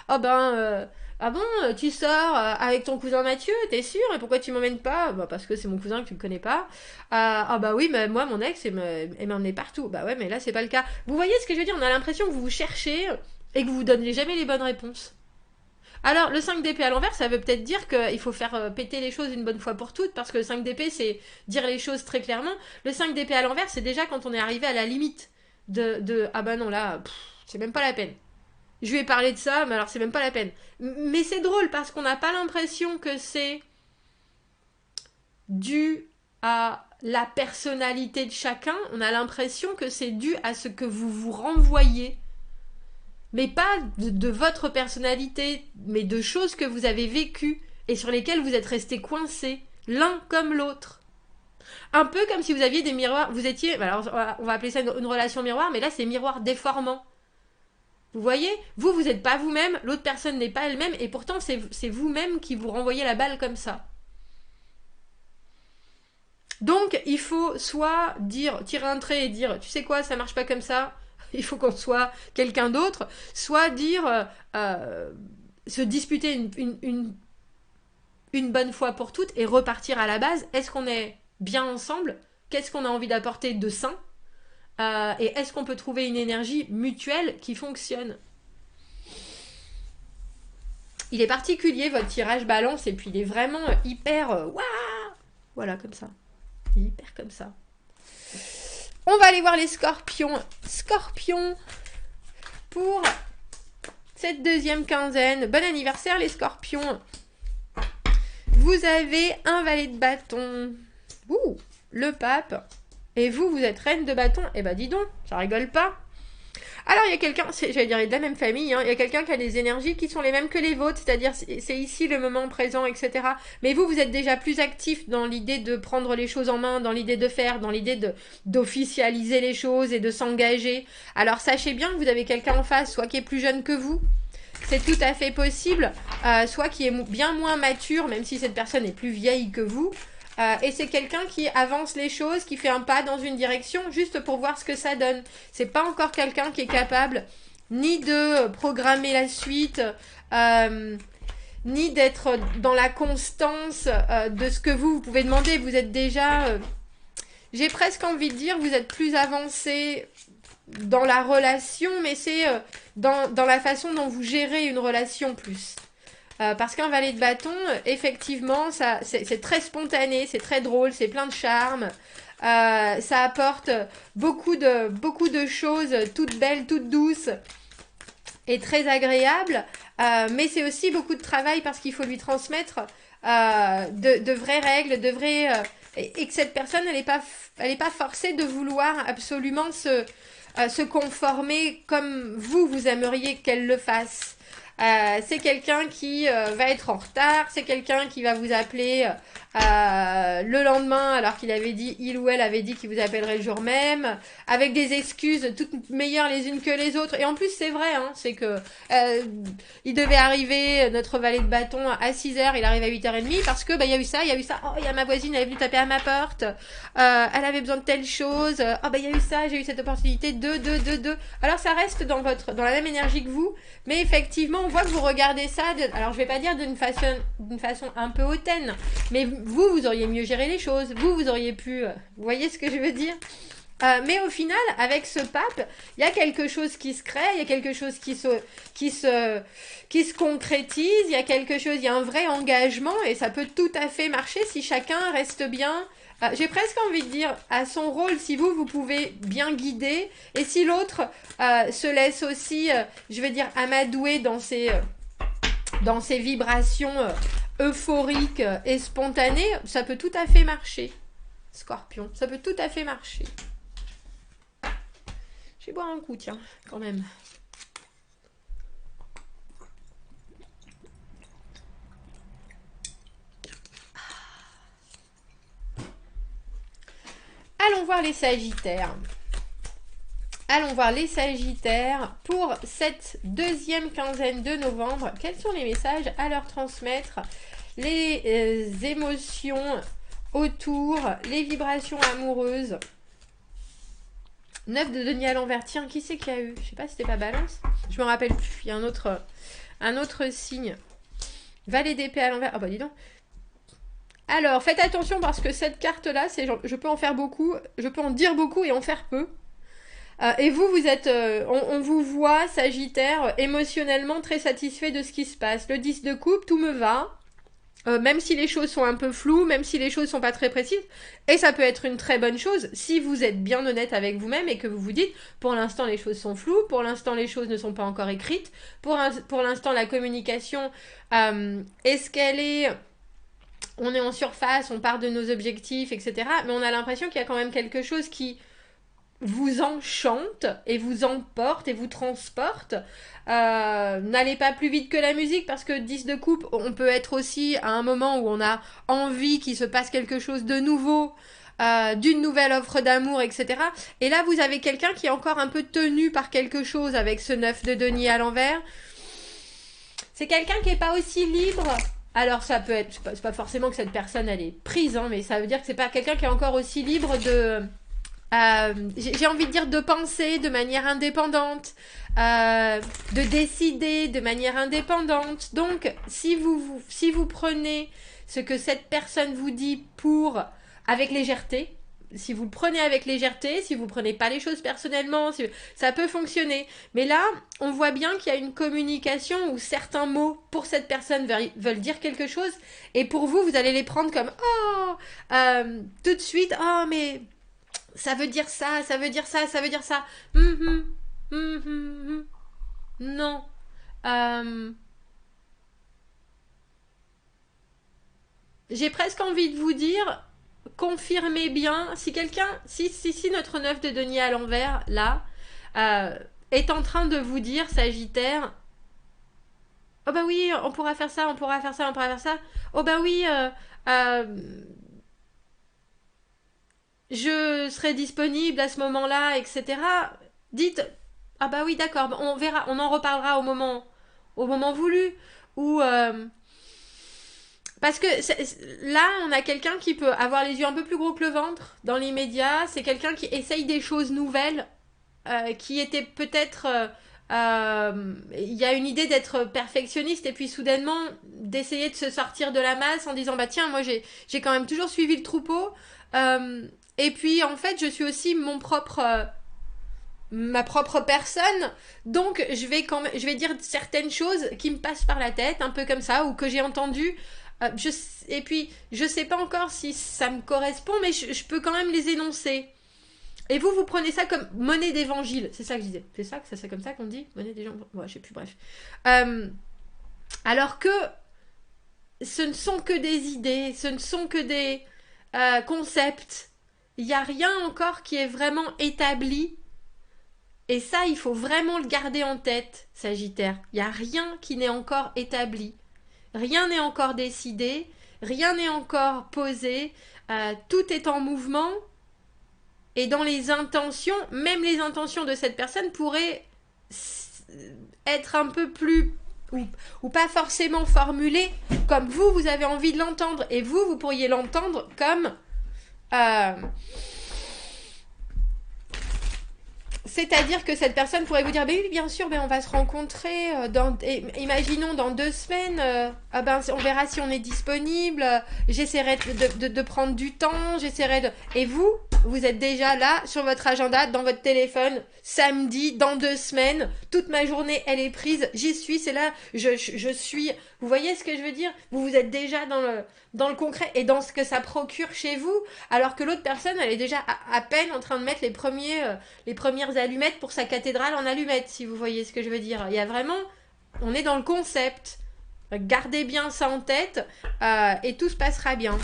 oh ben ah bon, tu sors avec ton cousin Mathieu, t'es sûr? Et pourquoi tu m'emmènes pas? Bah parce que c'est mon cousin que tu le connais pas. Ah bah oui, mais moi mon ex elle m'emmenait partout. Bah ouais, mais là c'est pas le cas. Vous voyez ce que je veux dire? On a l'impression que vous vous cherchez et que vous vous donnez jamais les bonnes réponses. Alors, le 5 d'épée à l'envers, ça veut peut-être dire qu'il faut faire péter les choses une bonne fois pour toutes, parce que le 5 d'épée, c'est dire les choses très clairement. Le 5 d'épée à l'envers, c'est déjà quand on est arrivé à la limite de ah bah non, là, c'est même pas la peine. Je lui ai parlé de ça, mais alors c'est même pas la peine. Mais c'est drôle, parce qu'on n'a pas l'impression que c'est dû à la personnalité de chacun, on a l'impression que c'est dû à ce que vous vous renvoyez, mais pas de votre personnalité, mais de choses que vous avez vécues et sur lesquelles vous êtes restés coincés, l'un comme l'autre. Un peu comme si vous aviez des miroirs, vous étiez, alors on va appeler ça une relation miroir, mais là c'est miroir déformant. Vous voyez, vous n'êtes pas vous-même, l'autre personne n'est pas elle-même, et pourtant c'est vous-même qui vous renvoyez la balle comme ça. Donc il faut soit tirer un trait et dire, tu sais quoi, ça marche pas comme ça, il faut qu'on soit quelqu'un d'autre, soit dire, se disputer une bonne fois pour toutes et repartir à la base. Est-ce qu'on est bien ensemble? Qu'est-ce qu'on a envie d'apporter de sain? Et est-ce qu'on peut trouver une énergie mutuelle qui fonctionne? Il est particulier, votre tirage balance, et puis il est vraiment hyper... Waouh, voilà, comme ça. Hyper comme ça. On va aller voir les scorpions. Scorpions, pour cette deuxième quinzaine. Bon anniversaire les scorpions. Vous avez un valet de bâton. Ouh, le pape. Et vous, vous êtes reine de bâton. Eh ben dis donc, ça rigole pas. Alors, il y a quelqu'un, j'allais dire, il est de la même famille, hein, il y a quelqu'un qui a des énergies qui sont les mêmes que les vôtres, c'est-à-dire, c'est ici le moment présent, etc. Mais vous, vous êtes déjà plus actif dans l'idée de prendre les choses en main, dans l'idée de faire, dans l'idée d'officialiser les choses et de s'engager. Alors, sachez bien que vous avez quelqu'un en face, soit qui est plus jeune que vous, c'est tout à fait possible, soit qui est bien moins mature, même si cette personne est plus vieille que vous. Et c'est quelqu'un qui avance les choses, qui fait un pas dans une direction juste pour voir ce que ça donne. C'est pas encore quelqu'un qui est capable ni de programmer la suite, ni d'être dans la constance de ce que vous pouvez demander. Vous êtes déjà, j'ai presque envie de dire, vous êtes plus avancé dans la relation, mais c'est dans la façon dont vous gérez une relation plus. Parce qu'un valet de bâton, effectivement, c'est très spontané, c'est très drôle, c'est plein de charme. Ça apporte beaucoup de choses toutes belles, toutes douces et très agréables. Mais c'est aussi beaucoup de travail parce qu'il faut lui transmettre de vraies règles, et que cette personne, elle n'est pas forcée de vouloir absolument se conformer comme vous aimeriez qu'elle le fasse. C'est quelqu'un qui va être en retard, c'est quelqu'un qui va vous appeler le lendemain alors il ou elle avait dit qu'il vous appellerait le jour même, avec des excuses toutes meilleures les unes que les autres. Et en plus c'est vrai, hein, c'est que il devait arriver, notre valet de bâton, à 6h, il arrive à 8h30 parce que il y a eu ça, oh il y a ma voisine, elle est venue taper à ma porte, elle avait besoin de telle chose, il y a eu ça, j'ai eu cette opportunité, alors ça reste dans la même énergie que vous, mais effectivement on voit que vous regardez ça, alors je vais pas dire d'une façon un peu hautaine, mais vous auriez mieux géré les choses, vous auriez pu, vous voyez ce que je veux dire, mais au final, avec ce pape, il y a quelque chose qui se crée, il y a quelque chose qui se concrétise, il y a un vrai engagement, et ça peut tout à fait marcher si chacun reste bien. J'ai presque envie de dire à son rôle, si vous pouvez bien guider, et si l'autre se laisse aussi, je vais dire, amadouer dans ses vibrations euphoriques et spontanées, ça peut tout à fait marcher. Scorpion, ça peut tout à fait marcher. Je vais boire un coup, tiens, quand même. Allons voir les Sagittaires. Allons voir les Sagittaires pour cette deuxième quinzaine de novembre. Quels sont les messages à leur transmettre? Les émotions autour, les vibrations amoureuses. 9 de denier à l'envers. Tiens, qui c'est qu'il y a eu? Je sais pas si c'était pas Balance. Je me rappelle plus. Il y a un autre signe. Valet d'épée à l'envers. Ah bah dis donc. Alors, faites attention parce que cette carte-là, je peux en faire beaucoup, je peux en dire beaucoup et en faire peu. Et vous êtes, on vous voit, Sagittaire, émotionnellement très satisfait de ce qui se passe. Le 10 de coupe, tout me va. Même si les choses sont un peu floues, même si les choses sont pas très précises, et ça peut être une très bonne chose si vous êtes bien honnête avec vous-même et que vous vous dites, pour l'instant les choses sont floues, pour l'instant les choses ne sont pas encore écrites, pour l'instant la communication, est-ce qu'elle est... On est en surface, on part de nos objectifs, etc. Mais on a l'impression qu'il y a quand même quelque chose qui vous enchante et vous emporte et vous transporte. N'allez pas plus vite que la musique parce que 10 de coupe, on peut être aussi à un moment où on a envie qu'il se passe quelque chose de nouveau, d'une nouvelle offre d'amour, etc. Et là, vous avez quelqu'un qui est encore un peu tenu par quelque chose avec ce 9 de denier à l'envers. C'est quelqu'un qui n'est pas aussi libre. Alors ça peut être, c'est pas forcément que cette personne elle est prise, hein, mais ça veut dire que c'est pas quelqu'un qui est encore aussi libre de... j'ai envie de dire de penser de manière indépendante, de décider de manière indépendante. Donc, si vous prenez ce que cette personne vous dit avec légèreté, si vous le prenez avec légèreté, si vous prenez pas les choses personnellement, ça peut fonctionner. Mais là, on voit bien qu'il y a une communication où certains mots pour cette personne veulent dire quelque chose, et pour vous, vous allez les prendre comme oh, tout de suite, oh mais ça veut dire ça, ça veut dire ça, ça veut dire ça. Non. J'ai presque envie de vous dire, confirmez bien, si quelqu'un, si notre 9 de denier à l'envers, là, est en train de vous dire, Sagittaire, oh bah oui, on pourra faire ça, on pourra faire ça, on pourra faire ça, oh bah oui, je serai disponible à ce moment-là, etc. Dites, ah bah oui, d'accord, on verra, on en reparlera au moment voulu, ou... parce que là, on a quelqu'un qui peut avoir les yeux un peu plus gros que le ventre dans l'immédiat. C'est quelqu'un qui essaye des choses nouvelles, qui était peut-être... il y a une idée d'être perfectionniste et puis soudainement d'essayer de se sortir de la masse en disant bah tiens, moi j'ai quand même toujours suivi le troupeau. Et puis en fait, je suis aussi ma propre personne, donc je vais dire certaines choses qui me passent par la tête, un peu comme ça, ou que j'ai entendu. Et puis, je sais pas encore si ça me correspond, mais je peux quand même les énoncer. Et vous prenez ça comme monnaie d'évangile. C'est ça que je disais. C'est ça, c'est comme ça qu'on dit monnaie d'évangile. Ouais, je sais plus, bref. Alors que ce ne sont que des idées, ce ne sont que des concepts. Il n'y a rien encore qui est vraiment établi. Et ça, il faut vraiment le garder en tête, Sagittaire. Il n'y a rien qui n'est encore établi. Rien n'est encore décidé, rien n'est encore posé, tout est en mouvement, et dans les intentions, même les intentions de cette personne pourraient être un peu plus, ou pas forcément formulées comme vous avez envie de l'entendre, et vous pourriez l'entendre comme... c'est-à-dire que cette personne pourrait vous dire oui, bien sûr, on va se rencontrer imaginons dans 2 semaines, on verra si on est disponible, j'essaierai de prendre du temps, et vous êtes déjà là sur votre agenda, dans votre téléphone, samedi, dans 2 semaines, toute ma journée elle est prise, j'y suis, c'est là, je suis, vous voyez ce que je veux dire, vous êtes déjà dans le concret et dans ce que ça procure chez vous, alors que l'autre personne elle est déjà à peine en train de mettre les premières allumettes pour sa cathédrale en allumettes, si vous voyez ce que je veux dire. Il y a vraiment, on est dans le concept, gardez bien ça en tête, et tout se passera bien.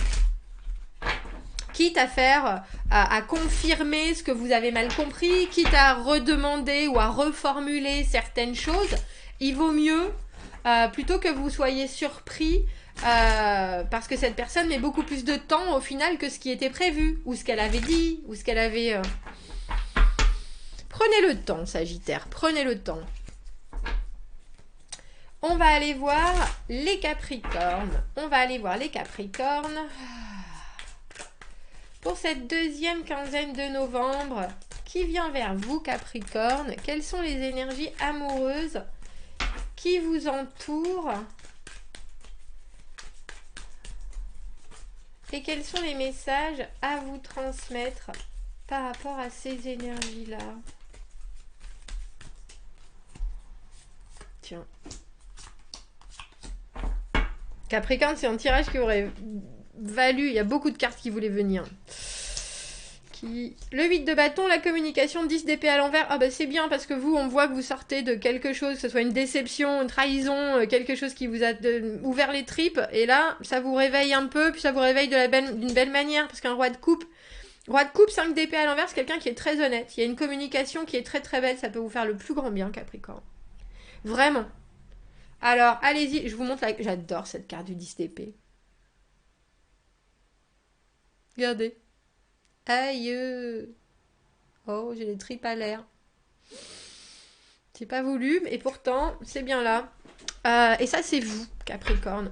Quitte à faire, à confirmer ce que vous avez mal compris, quitte à redemander ou à reformuler certaines choses, il vaut mieux, plutôt que vous soyez surpris, parce que cette personne met beaucoup plus de temps au final que ce qui était prévu, ou ce qu'elle avait dit, ou ce qu'elle avait... Prenez le temps, Sagittaire, prenez le temps. On va aller voir les Capricornes. Pour cette deuxième quinzaine de novembre, qui vient vers vous, Capricorne? Quelles sont les énergies amoureuses qui vous entourent? Et quels sont les messages à vous transmettre par rapport à ces énergies-là? Tiens. Capricorne, c'est un tirage qui aurait valu... Il y a beaucoup de cartes qui voulaient venir. Le 8 de bâton, la communication, 10 d'épée à l'envers. Ah bah c'est bien parce que vous, on voit que vous sortez de quelque chose, que ce soit une déception, une trahison, quelque chose qui vous a ouvert les tripes. Et là, ça vous réveille un peu, puis ça vous réveille d'une belle manière. Parce qu'un roi de coupe, 5 d'épée à l'envers, c'est quelqu'un qui est très honnête. Il y a une communication qui est très très belle, ça peut vous faire le plus grand bien, Capricorne. Vraiment. Alors, allez-y, je vous montre j'adore cette carte du 10 d'épée. Regardez. Aïe. Oh, j'ai les tripes à l'air. C'est pas voulu, et pourtant, c'est bien là. Et ça, c'est vous, Capricorne.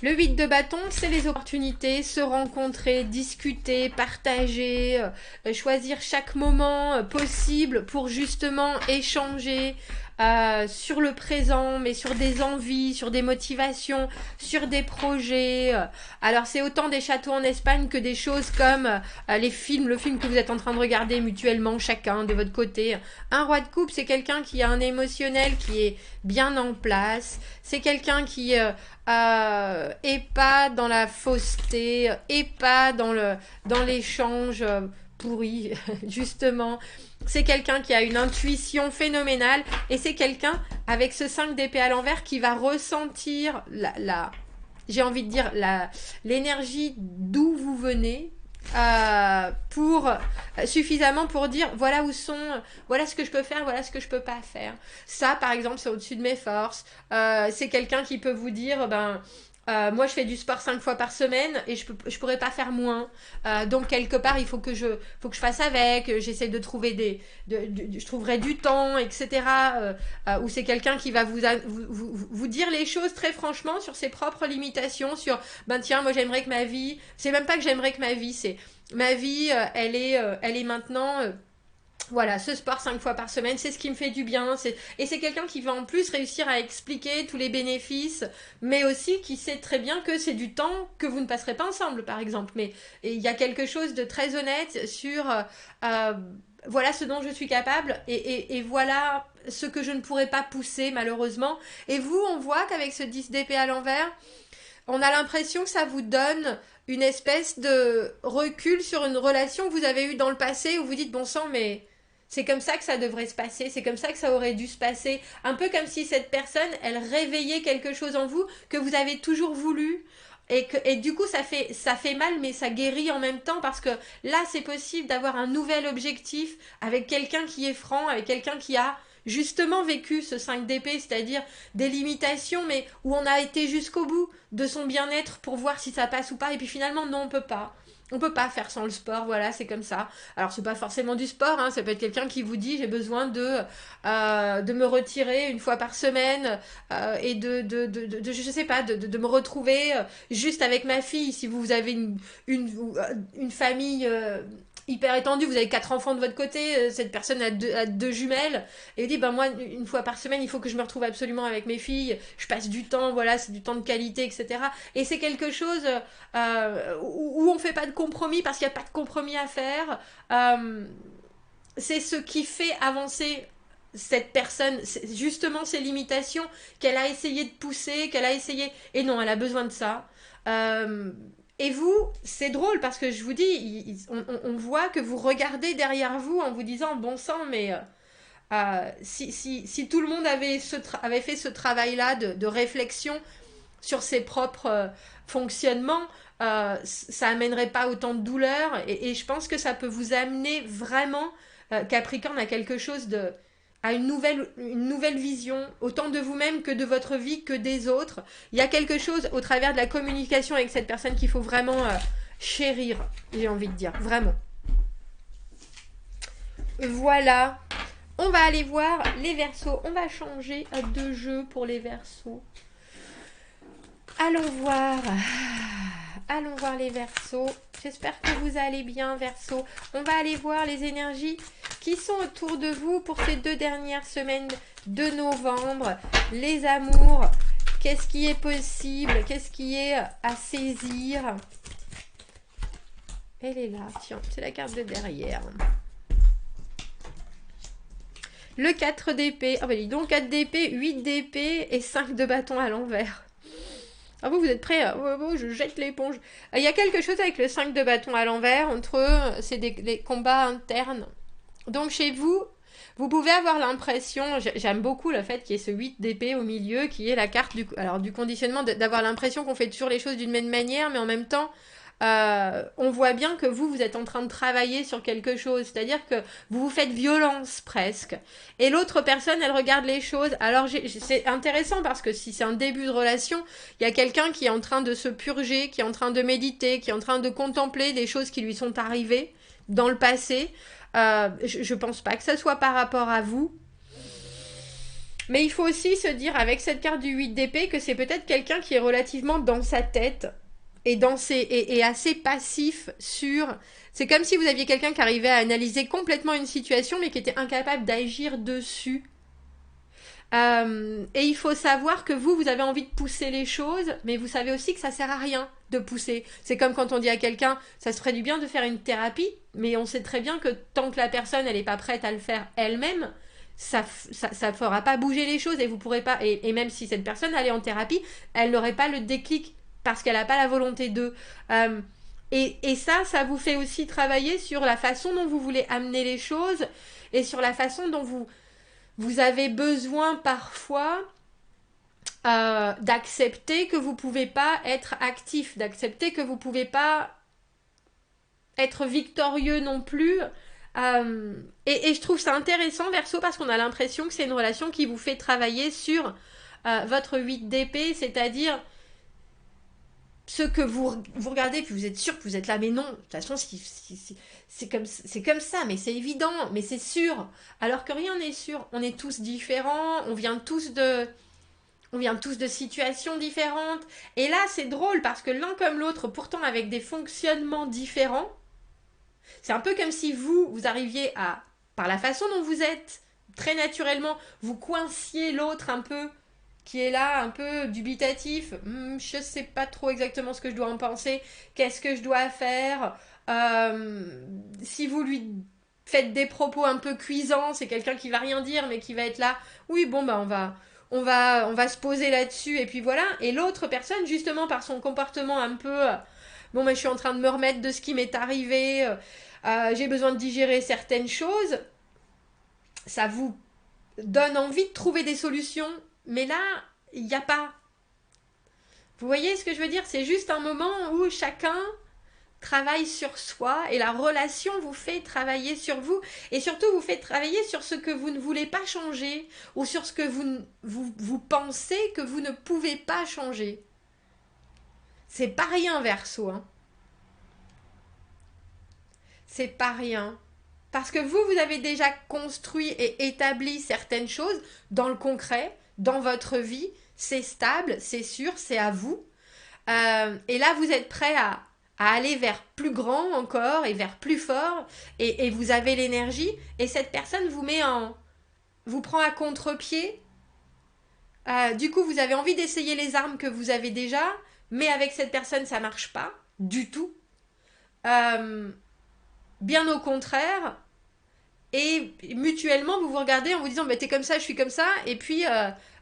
Le 8 de bâton, c'est les opportunités, se rencontrer, discuter, partager, choisir chaque moment possible pour justement échanger, sur le présent, mais sur des envies, sur des motivations, sur des projets. Alors c'est autant des châteaux en Espagne que des choses comme le film que vous êtes en train de regarder mutuellement chacun de votre côté. Un roi de coupe, c'est quelqu'un qui a un émotionnel qui est bien en place. C'est quelqu'un qui est pas dans la fausseté, est pas dans l'échange pourri, justement. C'est quelqu'un qui a une intuition phénoménale et c'est quelqu'un avec ce 5 d'épée à l'envers qui va ressentir j'ai envie de dire l'énergie d'où vous venez pour suffisamment pour dire voilà où sont, voilà ce que je peux faire, voilà ce que je peux pas faire. Ça par exemple c'est au-dessus de mes forces. C'est quelqu'un qui peut vous dire moi je fais du sport 5 fois par semaine et je pourrais pas faire moins. Donc quelque part il faut que je fasse avec. J'essaie de trouver je trouverai du temps, etc. Ou c'est quelqu'un qui va vous dire les choses très franchement sur ses propres limitations, sur tiens moi j'aimerais que ma vie, c'est même pas que j'aimerais que ma vie, c'est ma vie elle est maintenant voilà, ce sport 5 fois par semaine, c'est ce qui me fait du bien. Et c'est quelqu'un qui va en plus réussir à expliquer tous les bénéfices, mais aussi qui sait très bien que c'est du temps que vous ne passerez pas ensemble, par exemple. Mais il y a quelque chose de très honnête sur voilà ce dont je suis capable et voilà ce que je ne pourrais pas pousser, malheureusement. Et vous, on voit qu'avec ce 10 d'épée à l'envers, on a l'impression que ça vous donne une espèce de recul sur une relation que vous avez eue dans le passé où vous dites bon sang, mais c'est comme ça que ça devrait se passer, c'est comme ça que ça aurait dû se passer. Un peu comme si cette personne, elle réveillait quelque chose en vous que vous avez toujours voulu. Et du coup, ça fait mal, mais ça guérit en même temps parce que là, c'est possible d'avoir un nouvel objectif avec quelqu'un qui est franc, avec quelqu'un qui a justement vécu ce 5 d'épée, c'est-à-dire des limitations, mais où on a été jusqu'au bout de son bien-être pour voir si ça passe ou pas. Et puis finalement, non, on peut pas. On peut pas faire sans le sport, voilà, c'est comme ça. Alors c'est pas forcément du sport, hein, ça peut être quelqu'un qui vous dit j'ai besoin de me retirer une fois par semaine et je sais pas, de me retrouver juste avec ma fille. Si vous avez une famille hyper étendue, vous avez 4 enfants de votre côté, cette personne a deux jumelles, et dit moi une fois par semaine il faut que je me retrouve absolument avec mes filles, je passe du temps, voilà, c'est du temps de qualité, etc. Et c'est quelque chose où on fait pas de compromis parce qu'il n'y a pas de compromis à faire. C'est ce qui fait avancer cette personne, c'est justement ses limitations qu'elle a essayé de pousser, qu'elle a essayé, et non, elle a besoin de ça. Et vous, c'est drôle parce que je vous dis, on voit que vous regardez derrière vous en vous disant bon sang, mais si tout le monde avait fait ce travail-là de réflexion sur ses propres fonctionnements, ça amènerait pas autant de douleur. Et je pense que ça peut vous amener vraiment, Capricorne, à quelque chose à une nouvelle vision, autant de vous-même que de votre vie, que des autres. Il y a quelque chose au travers de la communication avec cette personne qu'il faut vraiment chérir, j'ai envie de dire, vraiment. Voilà. On va aller voir les Verseaux. On va changer de jeu pour les Verseaux. Allons voir les Verseaux. J'espère que vous allez bien, Verseaux. On va aller voir les énergies qui sont autour de vous pour ces 2 dernières semaines de novembre. Les amours, qu'est-ce qui est possible? Qu'est-ce qui est à saisir? Elle est là, tiens, c'est la carte de derrière. Le 4 d'épée. Ah bah dis donc, 4 d'épée, 8 d'épée et 5 de bâton à l'envers. Ah vous êtes prêts? Je jette l'éponge. Il y a quelque chose avec le 5 de bâton à l'envers entre eux, c'est des combats internes. Donc chez vous, vous pouvez avoir l'impression, j'aime beaucoup le fait qu'il y ait ce 8 d'épée au milieu, qui est la carte du conditionnement, d'avoir l'impression qu'on fait toujours les choses d'une même manière, mais en même temps, on voit bien que vous êtes en train de travailler sur quelque chose, c'est-à-dire que vous vous faites violence presque, et l'autre personne elle regarde les choses. Alors c'est intéressant parce que si c'est un début de relation, il y a quelqu'un qui est en train de se purger, qui est en train de méditer, qui est en train de contempler des choses qui lui sont arrivées dans le passé. Je pense pas que ça soit par rapport à vous. Mais il faut aussi se dire avec cette carte du 8 d'épée que c'est peut-être quelqu'un qui est relativement dans sa tête et assez passif sur... C'est comme si vous aviez quelqu'un qui arrivait à analyser complètement une situation mais qui était incapable d'agir dessus. Et il faut savoir que vous avez envie de pousser les choses, mais vous savez aussi que ça sert à rien de pousser. C'est comme quand on dit à quelqu'un, ça se ferait du bien de faire une thérapie, mais on sait très bien que tant que la personne, elle n'est pas prête à le faire elle-même, ça fera pas bouger les choses et vous pourrez pas, et même si cette personne allait en thérapie, elle n'aurait pas le déclic parce qu'elle n'a pas la volonté d'eux. Et ça vous fait aussi travailler sur la façon dont vous voulez amener les choses et sur la façon dont vous avez besoin parfois d'accepter que vous pouvez pas être actif, d'accepter que vous pouvez pas être victorieux non plus. Et je trouve ça intéressant, Verseau, parce qu'on a l'impression que c'est une relation qui vous fait travailler sur votre 8 d'épée, c'est-à-dire ce que vous regardez, puis vous êtes sûr que vous êtes là, mais non, de toute façon, c'est comme ça, mais c'est évident, mais c'est sûr. Alors que rien n'est sûr, on est tous différents, on vient tous de situations différentes. Et là, c'est drôle parce que l'un comme l'autre, pourtant avec des fonctionnements différents, c'est un peu comme si vous arriviez à, par la façon dont vous êtes, très naturellement, vous coinciez l'autre un peu, qui est là, un peu dubitatif. Je sais pas trop exactement ce que je dois en penser. Qu'est-ce que je dois faire? Si vous lui faites des propos un peu cuisants, c'est quelqu'un qui va rien dire, mais qui va être là. Oui, bon, bah on va se poser là-dessus, et puis voilà. Et l'autre personne, justement, par son comportement un peu... bon, bah, je suis en train de me remettre de ce qui m'est arrivé, j'ai besoin de digérer certaines choses, ça vous donne envie de trouver des solutions, mais là, il n'y a pas. Vous voyez ce que je veux dire? C'est juste un moment où chacun travaille sur soi et la relation vous fait travailler sur vous et surtout vous fait travailler sur ce que vous ne voulez pas changer ou sur ce que vous pensez que vous ne pouvez pas changer. C'est pas rien, Verseau, hein. C'est pas rien. Parce que vous avez déjà construit et établi certaines choses dans le concret, dans votre vie. C'est stable, c'est sûr, c'est à vous. Et là, vous êtes prêt à aller vers plus grand encore et vers plus fort. Et vous avez l'énergie. Et cette personne vous prend à contre-pied. Du coup, vous avez envie d'essayer les armes que vous avez déjà. Mais avec cette personne, ça marche pas du tout. Bien au contraire. Et mutuellement, vous vous regardez en vous disant, bah, t'es comme ça, je suis comme ça. Et puis,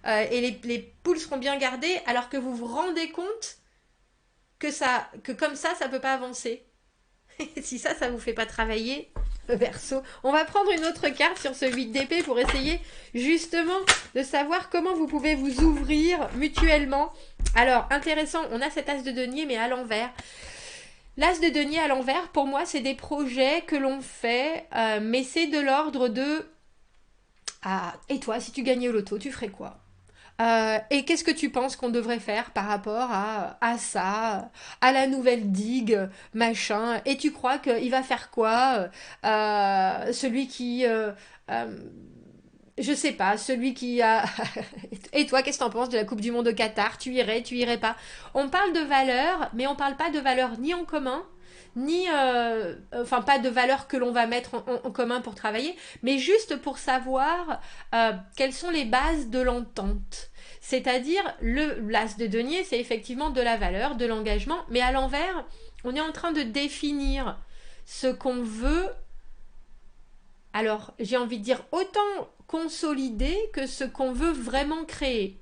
et les poules seront bien gardées. Alors que vous vous rendez compte que comme ça peut pas avancer. Si ça vous fait pas travailler, Verseau. On va prendre une autre carte sur ce 8 d'épée pour essayer justement de savoir comment vous pouvez vous ouvrir mutuellement. Alors, intéressant, on a cet as de denier mais à l'envers. L'as de denier à l'envers, pour moi, c'est des projets que l'on fait, mais c'est de l'ordre de... Ah, et toi, si tu gagnais au loto, tu ferais quoi? Et qu'est-ce que tu penses qu'on devrait faire par rapport à ça, à la nouvelle digue, machin? Et tu crois qu'il va faire quoi? Celui qui... je sais pas, celui qui a... Et toi, qu'est-ce que t'en penses de la Coupe du Monde au Qatar? Tu irais pas? On parle de valeurs, mais on parle pas de valeurs ni en commun, ni... enfin, pas de valeurs que l'on va mettre en commun pour travailler, mais juste pour savoir quelles sont les bases de l'entente. C'est-à-dire, l'as de denier, c'est effectivement de la valeur, de l'engagement, mais à l'envers, on est en train de définir ce qu'on veut. Alors, j'ai envie de dire autant consolider que ce qu'on veut vraiment créer.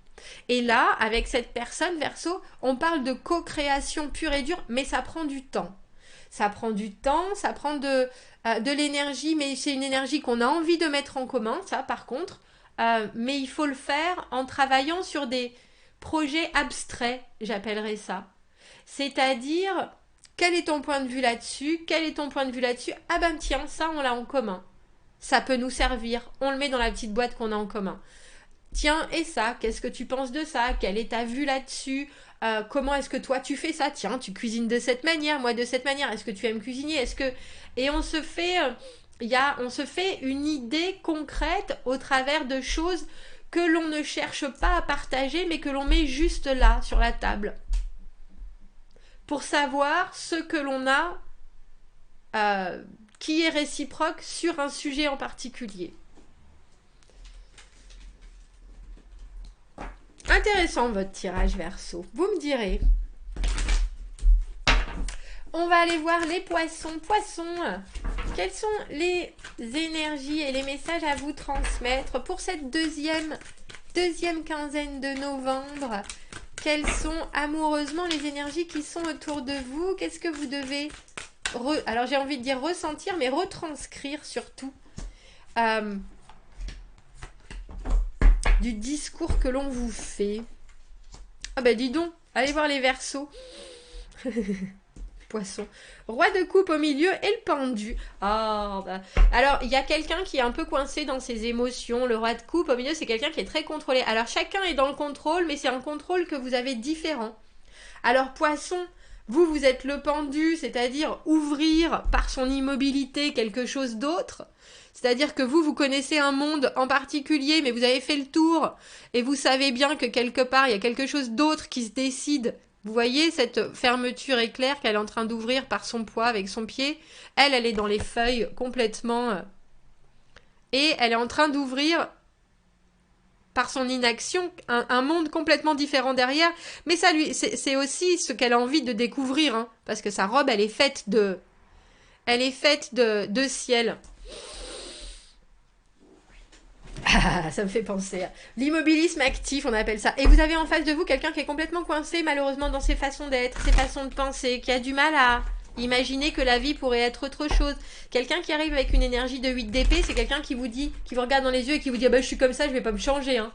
Et là, avec cette personne, Verseau, on parle de co-création pure et dure, mais ça prend du temps. Ça prend du temps, ça prend de l'énergie, mais c'est une énergie qu'on a envie de mettre en commun, ça par contre. Mais il faut le faire en travaillant sur des projets abstraits, j'appellerais ça. C'est-à-dire, quel est ton point de vue là-dessus? Quel est ton point de vue là-dessus? Ah ben tiens, ça on l'a en commun. Ça peut nous servir. On le met dans la petite boîte qu'on a en commun. Tiens, et ça, qu'est-ce que tu penses de ça? Quelle est ta vue là-dessus? Comment est-ce que toi tu fais ça? Tiens, tu cuisines de cette manière, moi de cette manière. Est-ce que tu aimes cuisiner? Est-ce que... Et on se fait... on se fait une idée concrète au travers de choses que l'on ne cherche pas à partager, mais que l'on met juste là, sur la table. Pour savoir ce que l'on a qui est réciproque sur un sujet en particulier. Intéressant votre tirage Verseau. Vous me direz. On va aller voir les poissons. Poissons, quelles sont les énergies et les messages à vous transmettre pour cette deuxième quinzaine de novembre? Quelles sont amoureusement les énergies qui sont autour de vous? Qu'est-ce que vous devez, alors j'ai envie de dire ressentir, mais retranscrire surtout du discours que l'on vous fait? Ah ben dis donc, allez voir les Verseaux. Poisson. Roi de coupe au milieu et le pendu. Ah, bah. Alors, il y a quelqu'un qui est un peu coincé dans ses émotions. Le roi de coupe au milieu, c'est quelqu'un qui est très contrôlé. Alors, chacun est dans le contrôle, mais c'est un contrôle que vous avez différent. Alors, poisson, vous êtes le pendu, c'est-à-dire ouvrir par son immobilité quelque chose d'autre. C'est-à-dire que vous connaissez un monde en particulier, mais vous avez fait le tour et vous savez bien que quelque part, il y a quelque chose d'autre qui se décide. Vous voyez cette fermeture éclair qu'elle est en train d'ouvrir par son poids avec son pied. Elle est dans les feuilles complètement. Et elle est en train d'ouvrir par son inaction un monde complètement différent derrière. Mais ça lui, c'est aussi ce qu'elle a envie de découvrir. Hein, parce que sa robe, elle est faite de ciel. Ah, ça me fait penser à l'immobilisme actif, on appelle ça. Et vous avez en face de vous quelqu'un qui est complètement coincé, malheureusement, dans ses façons d'être, ses façons de penser, qui a du mal à imaginer que la vie pourrait être autre chose. Quelqu'un qui arrive avec une énergie de 8 d'épée, c'est quelqu'un qui vous dit, qui vous regarde dans les yeux et qui vous dit, ah ben je suis comme ça, je vais pas me changer, hein.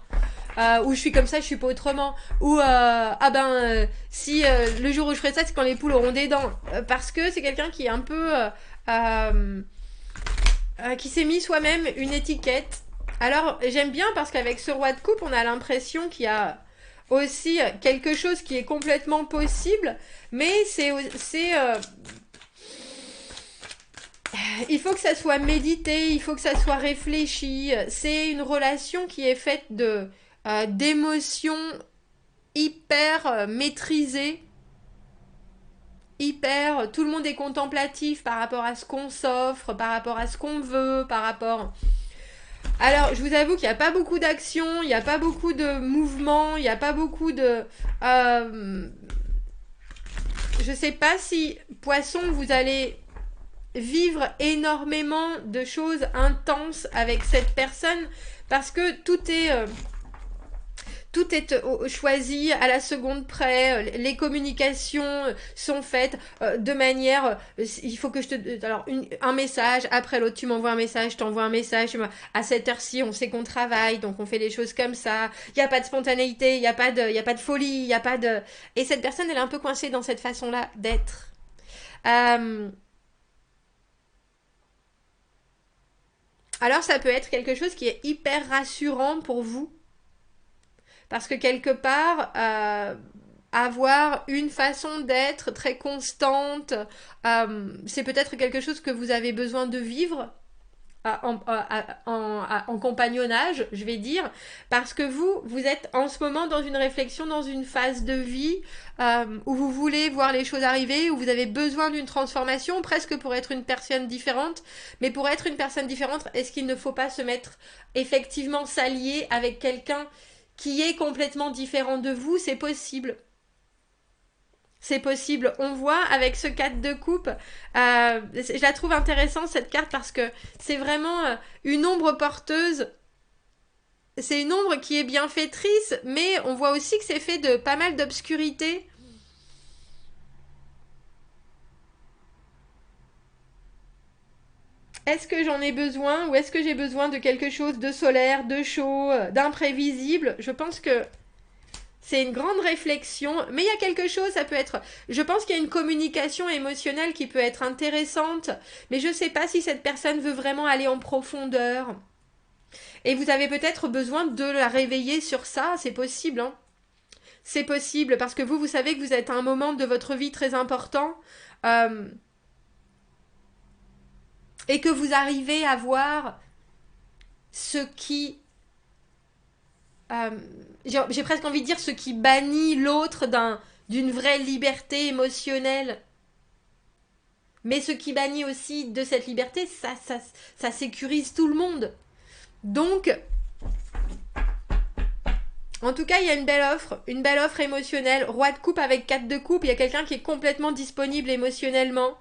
Ou je suis comme ça, je suis pas autrement. Ou si le jour où je ferai ça, c'est quand les poules auront des dents. Parce que c'est quelqu'un qui est un peu qui s'est mis soi-même une étiquette. Alors, j'aime bien parce qu'avec ce roi de coupe, on a l'impression qu'il y a aussi quelque chose qui est complètement possible, mais il faut que ça soit médité, il faut que ça soit réfléchi. C'est une relation qui est faite d'émotions hyper maîtrisées, tout le monde est contemplatif par rapport à ce qu'on s'offre, par rapport à ce qu'on veut, par rapport... Alors, je vous avoue qu'il n'y a pas beaucoup d'action, il n'y a pas beaucoup de mouvement, il n'y a pas beaucoup de... je sais pas si, poisson, vous allez vivre énormément de choses intenses avec cette personne, parce que tout est choisi à la seconde près, les communications sont faites de manière, il faut que je te... Alors, un message, après l'autre, tu m'envoies un message, je t'envoie un message, à cette heure-ci, on sait qu'on travaille, donc on fait les choses comme ça, il n'y a pas de spontanéité, il n'y a pas de folie, il n'y a pas de... Et cette personne, elle est un peu coincée dans cette façon-là d'être. Alors, ça peut être quelque chose qui est hyper rassurant pour vous, parce que quelque part, avoir une façon d'être très constante, c'est peut-être quelque chose que vous avez besoin de vivre en compagnonnage, je vais dire, parce que vous êtes en ce moment dans une réflexion, dans une phase de vie où vous voulez voir les choses arriver, où vous avez besoin d'une transformation, presque pour être une personne différente. Mais pour être une personne différente, est-ce qu'il ne faut pas se mettre effectivement s'allier avec quelqu'un qui est complètement différent de vous? C'est possible. C'est possible. On voit avec ce 4 de coupe, je la trouve intéressante cette carte parce que c'est vraiment une ombre porteuse. C'est une ombre qui est bienfaitrice, mais on voit aussi que c'est fait de pas mal d'obscurité. Est-ce que j'en ai besoin ou est-ce que j'ai besoin de quelque chose de solaire, de chaud, d'imprévisible? Je pense que c'est une grande réflexion, mais il y a quelque chose, ça peut être... Je pense qu'il y a une communication émotionnelle qui peut être intéressante, mais je ne sais pas si cette personne veut vraiment aller en profondeur. Et vous avez peut-être besoin de la réveiller sur ça, c'est possible, hein. C'est possible, parce que vous savez que vous êtes à un moment de votre vie très important, et que vous arrivez à voir ce qui... j'ai presque envie de dire ce qui bannit l'autre d'une vraie liberté émotionnelle. Mais ce qui bannit aussi de cette liberté, ça sécurise tout le monde. Donc, En tout cas, il y a une belle offre émotionnelle. Roi de coupe avec 4 de coupe, il y a quelqu'un qui est complètement disponible émotionnellement,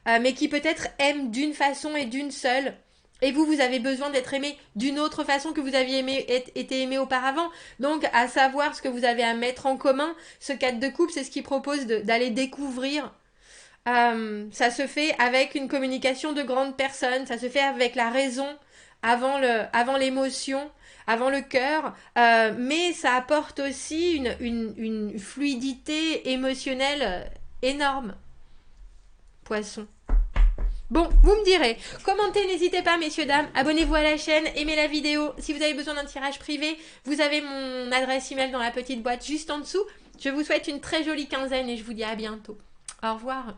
mais qui peut-être aime d'une façon et d'une seule. Et vous avez besoin d'être aimé d'une autre façon que vous aviez été aimé auparavant. Donc, à savoir ce que vous avez à mettre en commun, ce 4 de coupe, c'est ce qu'il propose d'aller découvrir. Ça se fait avec une communication de grandes personnes, ça se fait avec la raison avant l'émotion, avant le cœur, mais ça apporte aussi une fluidité émotionnelle énorme. Poisson. Bon, vous me direz, commentez, n'hésitez pas, messieurs, dames, abonnez-vous à la chaîne, aimez la vidéo. Si vous avez besoin d'un tirage privé, vous avez mon adresse email dans la petite boîte juste en dessous. Je vous souhaite une très jolie quinzaine et je vous dis à bientôt. Au revoir.